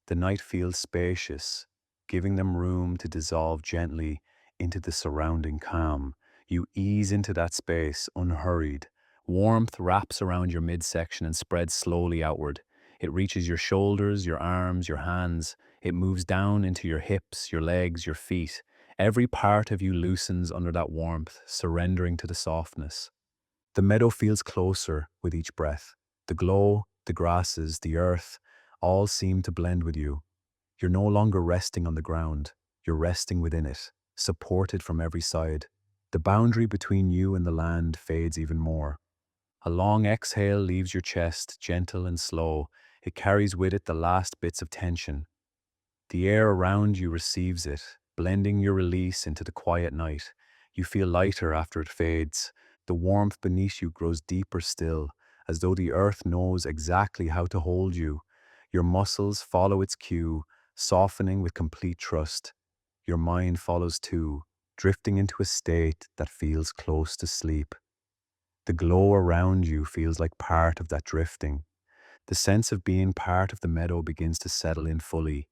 The night feels spacious, giving them room to dissolve gently into the surrounding calm. You ease into that space, unhurried. Warmth wraps around your midsection and spreads slowly outward. It reaches your shoulders, your arms, your hands. It moves down into your hips, your legs, your feet. Every part of you loosens under that warmth, surrendering to the softness. The meadow feels closer with each breath. The glow, the grasses, the earth, all seem to blend with you. You're no longer resting on the ground. You're resting within it, supported from every side. The boundary between you and the land fades even more. A long exhale leaves your chest, gentle and slow. It carries with it the last bits of tension. The air around you receives it, blending your release into the quiet night. You feel lighter after it fades. The warmth beneath you grows deeper still, as though the earth knows exactly how to hold you. Your muscles follow its cue, softening with complete trust. Your mind follows too, drifting into a state that feels close to sleep. The glow around you feels like part of that drifting. The sense of being part of the meadow begins to settle in fully.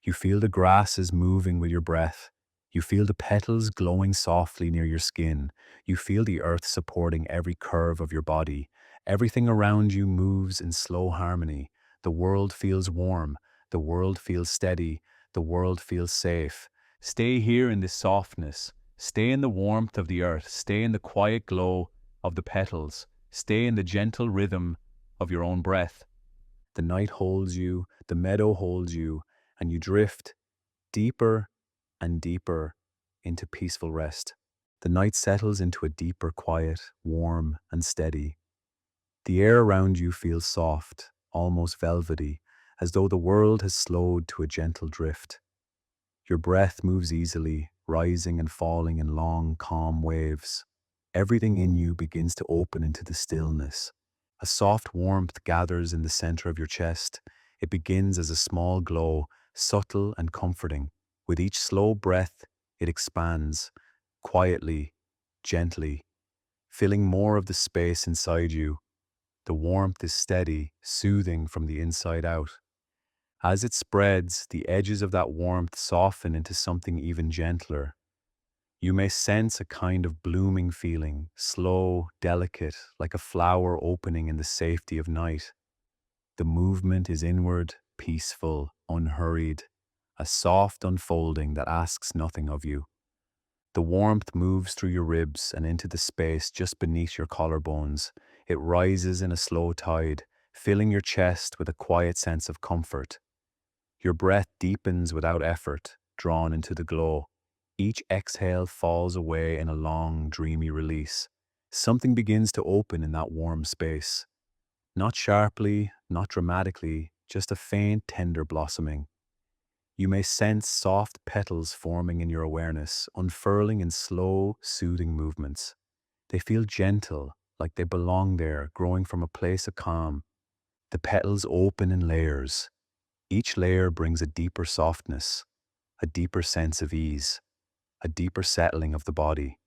You feel the grasses moving with your breath. You feel the petals glowing softly near your skin. You feel the earth supporting every curve of your body. Everything around you moves in slow harmony. The world feels warm. The world feels steady. The world feels safe. Stay here in this softness. Stay in the warmth of the earth. Stay in the quiet glow of the petals. Stay in the gentle rhythm of your own breath. The night holds you, the meadow holds you, and you drift deeper and deeper into peaceful rest. The night settles into a deeper quiet, warm and steady. The air around you feels soft, almost velvety, as though the world has slowed to a gentle drift. Your breath moves easily, rising and falling in long, calm waves. Everything in you begins to open into the stillness. A soft warmth gathers in the center of your chest. It begins as a small glow, subtle and comforting. With each slow breath, it expands, quietly, gently, filling more of the space inside you. The warmth is steady, soothing from the inside out. As it spreads, the edges of that warmth soften into something even gentler. You may sense a kind of blooming feeling, slow, delicate, like a flower opening in the safety of night. The movement is inward, peaceful, unhurried, a soft unfolding that asks nothing of you. The warmth moves through your ribs and into the space just beneath your collarbones. It rises in a slow tide, filling your chest with a quiet sense of comfort. Your breath deepens without effort, drawn into the glow. Each exhale falls away in a long, dreamy release. Something begins to open in that warm space. Not sharply, not dramatically, just a faint, tender blossoming. You may sense soft petals forming in your awareness, unfurling in slow, soothing movements. They feel gentle, like they belong there, growing from a place of calm. The petals open in layers. Each layer brings a deeper softness, a deeper sense of ease, a deeper settling of the body.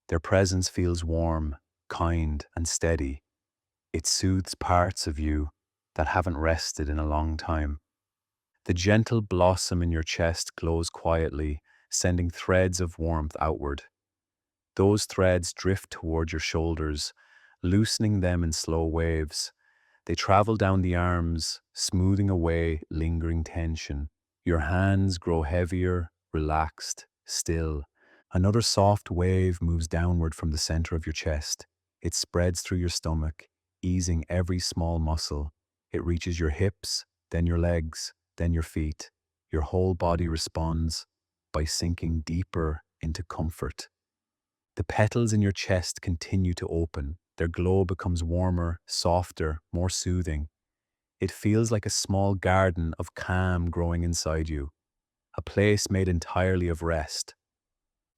Their presence feels warm, kind, and steady. It soothes parts of you that haven't rested in a long time. The gentle blossom in your chest glows quietly, sending threads of warmth outward. Those threads drift toward your shoulders, loosening them in slow waves. They travel down the arms, smoothing away lingering tension. Your hands grow heavier, relaxed, still. Another soft wave moves downward from the center of your chest. It spreads through your stomach, easing every small muscle. It reaches your hips, then your legs, then your feet. Your whole body responds by sinking deeper into comfort. The petals in your chest continue to open. Their glow becomes warmer, softer, more soothing. It feels like a small garden of calm growing inside you, a place made entirely of rest.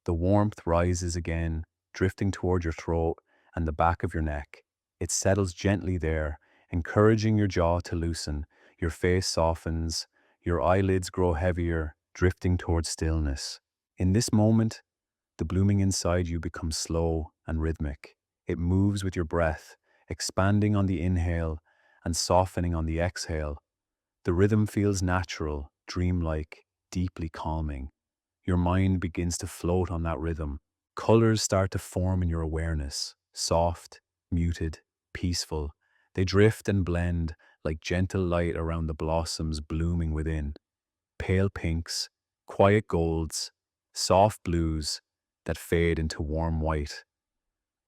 The warmth rises again, drifting toward your throat and the back of your neck. It settles gently there, encouraging your jaw to loosen. Your face softens, your eyelids grow heavier, drifting toward stillness. In this moment, the blooming inside you becomes slow and rhythmic. It moves with your breath, expanding on the inhale and softening on the exhale. The rhythm feels natural, dreamlike, deeply calming. Your mind begins to float on that rhythm. Colors start to form in your awareness, soft, muted, peaceful. They drift and blend like gentle light around the blossoms blooming within. Pale pinks, quiet golds, soft blues that fade into warm white.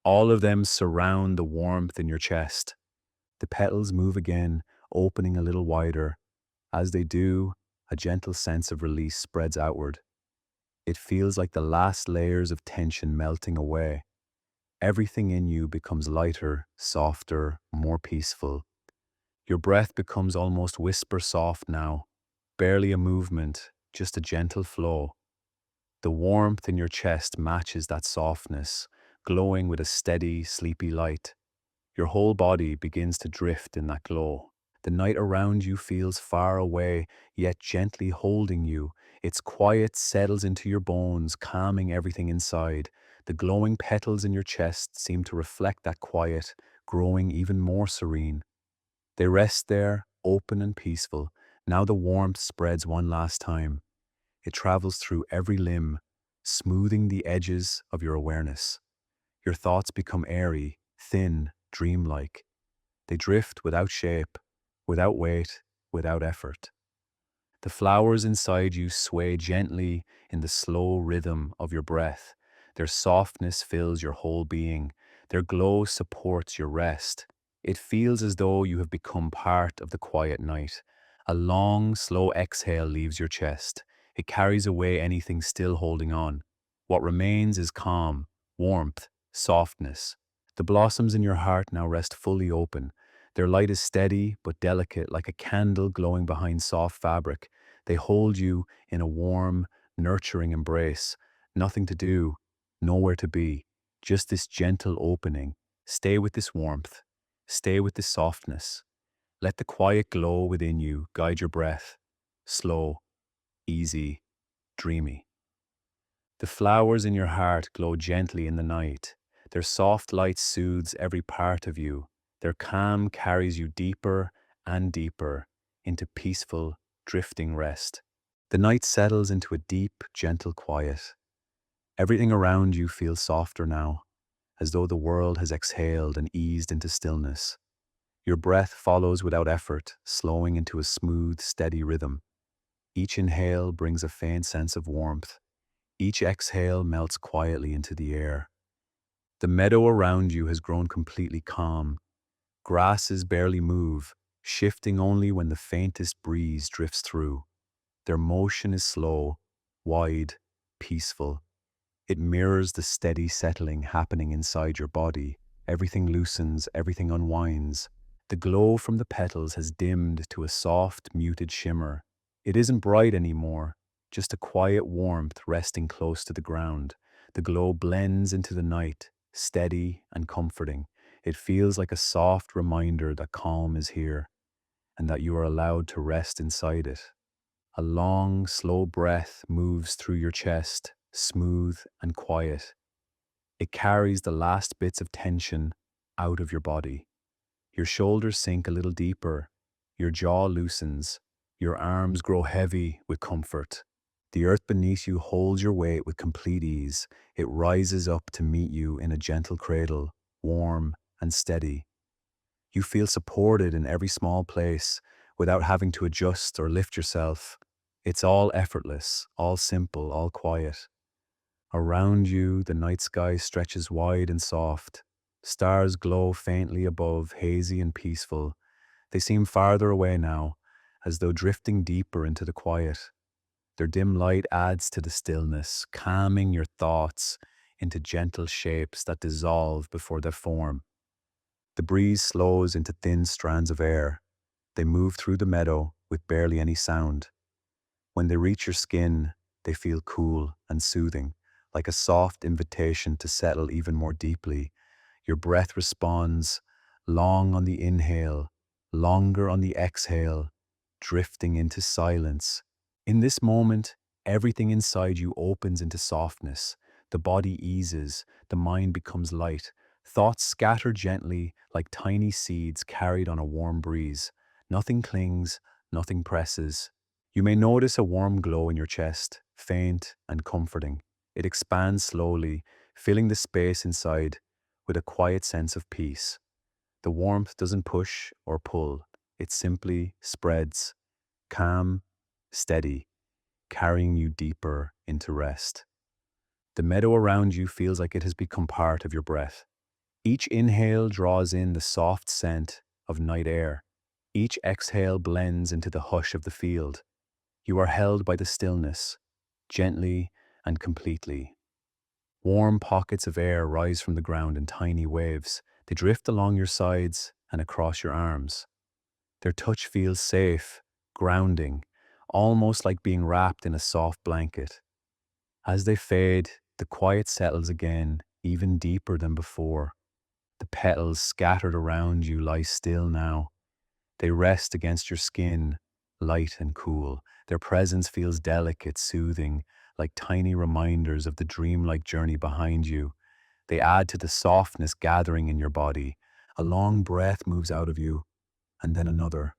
All of them surround the warmth in your chest. The petals move again, opening a little wider. As they do, a gentle sense of release spreads outward. It feels like the last layers of tension melting away. Everything in you becomes lighter, softer, more peaceful. Your breath becomes almost whisper soft now, barely a movement, just a gentle flow. The warmth in your chest matches that softness, glowing with a steady, sleepy light. Your whole body begins to drift in that glow. The night around you feels far away, yet gently holding you. Its quiet settles into your bones, calming everything inside. The glowing petals in your chest seem to reflect that quiet, growing even more serene. They rest there, open and peaceful. Now the warmth spreads one last time. It travels through every limb, smoothing the edges of your awareness. Your thoughts become airy, thin, dreamlike. They drift without shape, without weight, without effort. The flowers inside you sway gently in the slow rhythm of your breath. Their softness fills your whole being. Their glow supports your rest. It feels as though you have become part of the quiet night. A long, slow exhale leaves your chest. It carries away anything still holding on. What remains is calm, warmth, softness. The blossoms in your heart now rest fully open. Their light is steady but delicate, like a candle glowing behind soft fabric. They hold you in a warm, nurturing embrace. Nothing to do, nowhere to be, just this gentle opening. Stay with this warmth. Stay with this softness. Let the quiet glow within you guide your breath. Slow, easy, dreamy. The flowers in your heart glow gently in the night. Their soft light soothes every part of you. Their calm carries you deeper and deeper into peaceful, drifting rest. The night settles into a deep, gentle quiet. Everything around you feels softer now, as though the world has exhaled and eased into stillness. Your breath follows without effort, slowing into a smooth, steady rhythm. Each inhale brings a faint sense of warmth. Each exhale melts quietly into the air. The meadow around you has grown completely calm. Grasses barely move, shifting only when the faintest breeze drifts through. Their motion is slow, wide, peaceful. It mirrors the steady settling happening inside your body. Everything loosens, everything unwinds. The glow from the petals has dimmed to a soft, muted shimmer. It isn't bright anymore, just a quiet warmth resting close to the ground. The glow blends into the night, steady and comforting. It feels like a soft reminder that calm is here and that you are allowed to rest inside it. A long, slow breath moves through your chest, smooth and quiet. It carries the last bits of tension out of your body. Your shoulders sink a little deeper, your jaw loosens, your arms grow heavy with comfort. The earth beneath you holds your weight with complete ease. It rises up to meet you in a gentle cradle, warm and steady. You feel supported in every small place without having to adjust or lift yourself. It's all effortless, all simple, all quiet. Around you, the night sky stretches wide and soft. Stars glow faintly above, hazy and peaceful. They seem farther away now, as though drifting deeper into the quiet. Their dim light adds to the stillness, calming your thoughts into gentle shapes that dissolve before they form. The breeze slows into thin strands of air. They move through the meadow with barely any sound. When they reach your skin, they feel cool and soothing, like a soft invitation to settle even more deeply. Your breath responds, long on the inhale, longer on the exhale, drifting into silence. In this moment, everything inside you opens into softness. The body eases, the mind becomes light. Thoughts scatter gently like tiny seeds carried on a warm breeze. Nothing clings, nothing presses. You may notice a warm glow in your chest, faint and comforting. It expands slowly, filling the space inside with a quiet sense of peace. The warmth doesn't push or pull, it simply spreads, calm, steady, carrying you deeper into rest. The meadow around you feels like it has become part of your breath. Each inhale draws in the soft scent of night air. Each exhale blends into the hush of the field. You are held by the stillness, gently and completely. Warm pockets of air rise from the ground in tiny waves. They drift along your sides and across your arms. Their touch feels safe, grounding, almost like being wrapped in a soft blanket. As they fade, the quiet settles again, even deeper than before. The petals scattered around you lie still now. They rest against your skin, light and cool. Their presence feels delicate, soothing, like tiny reminders of the dreamlike journey behind you. They add to the softness gathering in your body. A long breath moves out of you, and then another,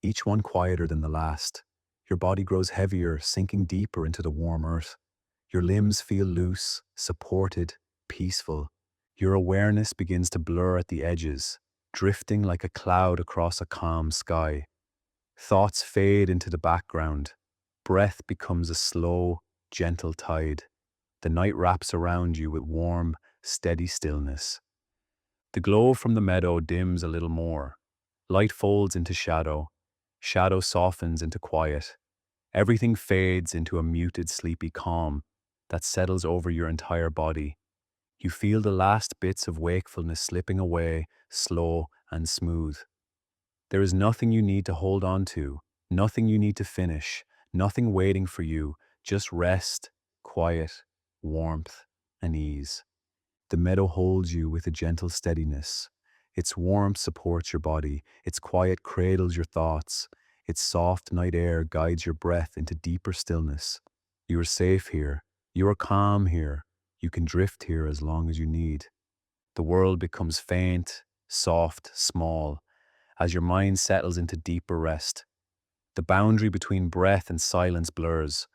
each one quieter than the last. Your body grows heavier, sinking deeper into the warm earth. Your limbs feel loose, supported, peaceful. Your awareness begins to blur at the edges, drifting like a cloud across a calm sky. Thoughts fade into the background. Breath becomes a slow, gentle tide. The night wraps around you with warm, steady stillness. The glow from the meadow dims a little more. Light folds into shadow. Shadow softens into quiet. Everything fades into a muted, sleepy calm that settles over your entire body. You feel the last bits of wakefulness slipping away, slow and smooth. There is nothing you need to hold on to, nothing you need to finish, nothing waiting for you, just rest, quiet, warmth, and ease. The meadow holds you with a gentle steadiness. Its warmth supports your body, its quiet cradles your thoughts, its soft night air guides your breath into deeper stillness. You are safe here, you are calm here, you can drift here as long as you need. The world becomes faint, soft, small, as your mind settles into deeper rest. The boundary between breath and silence blurs.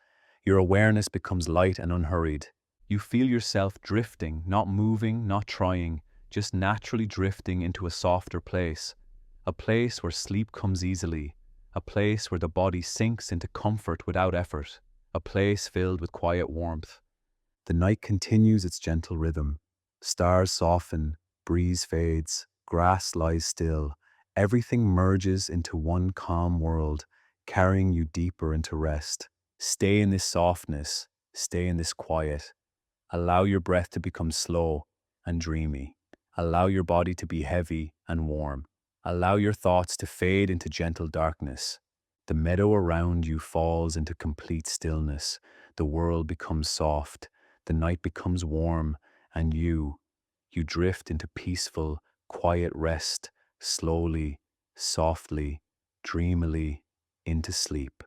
Your awareness becomes light and unhurried. You feel yourself drifting, not moving, not trying, just naturally drifting into a softer place. A place where sleep comes easily. A place where the body sinks into comfort without effort. A place filled with quiet warmth. The night continues its gentle rhythm. Stars soften, breeze fades, grass lies still. Everything merges into one calm world, carrying you deeper into rest. Stay in this softness, stay in this quiet. Allow your breath to become slow and dreamy. Allow your body to be heavy and warm. Allow your thoughts to fade into gentle darkness. The meadow around you falls into complete stillness. The world becomes soft. The night becomes warm. And you drift into peaceful, quiet rest, slowly, softly, dreamily, into sleep.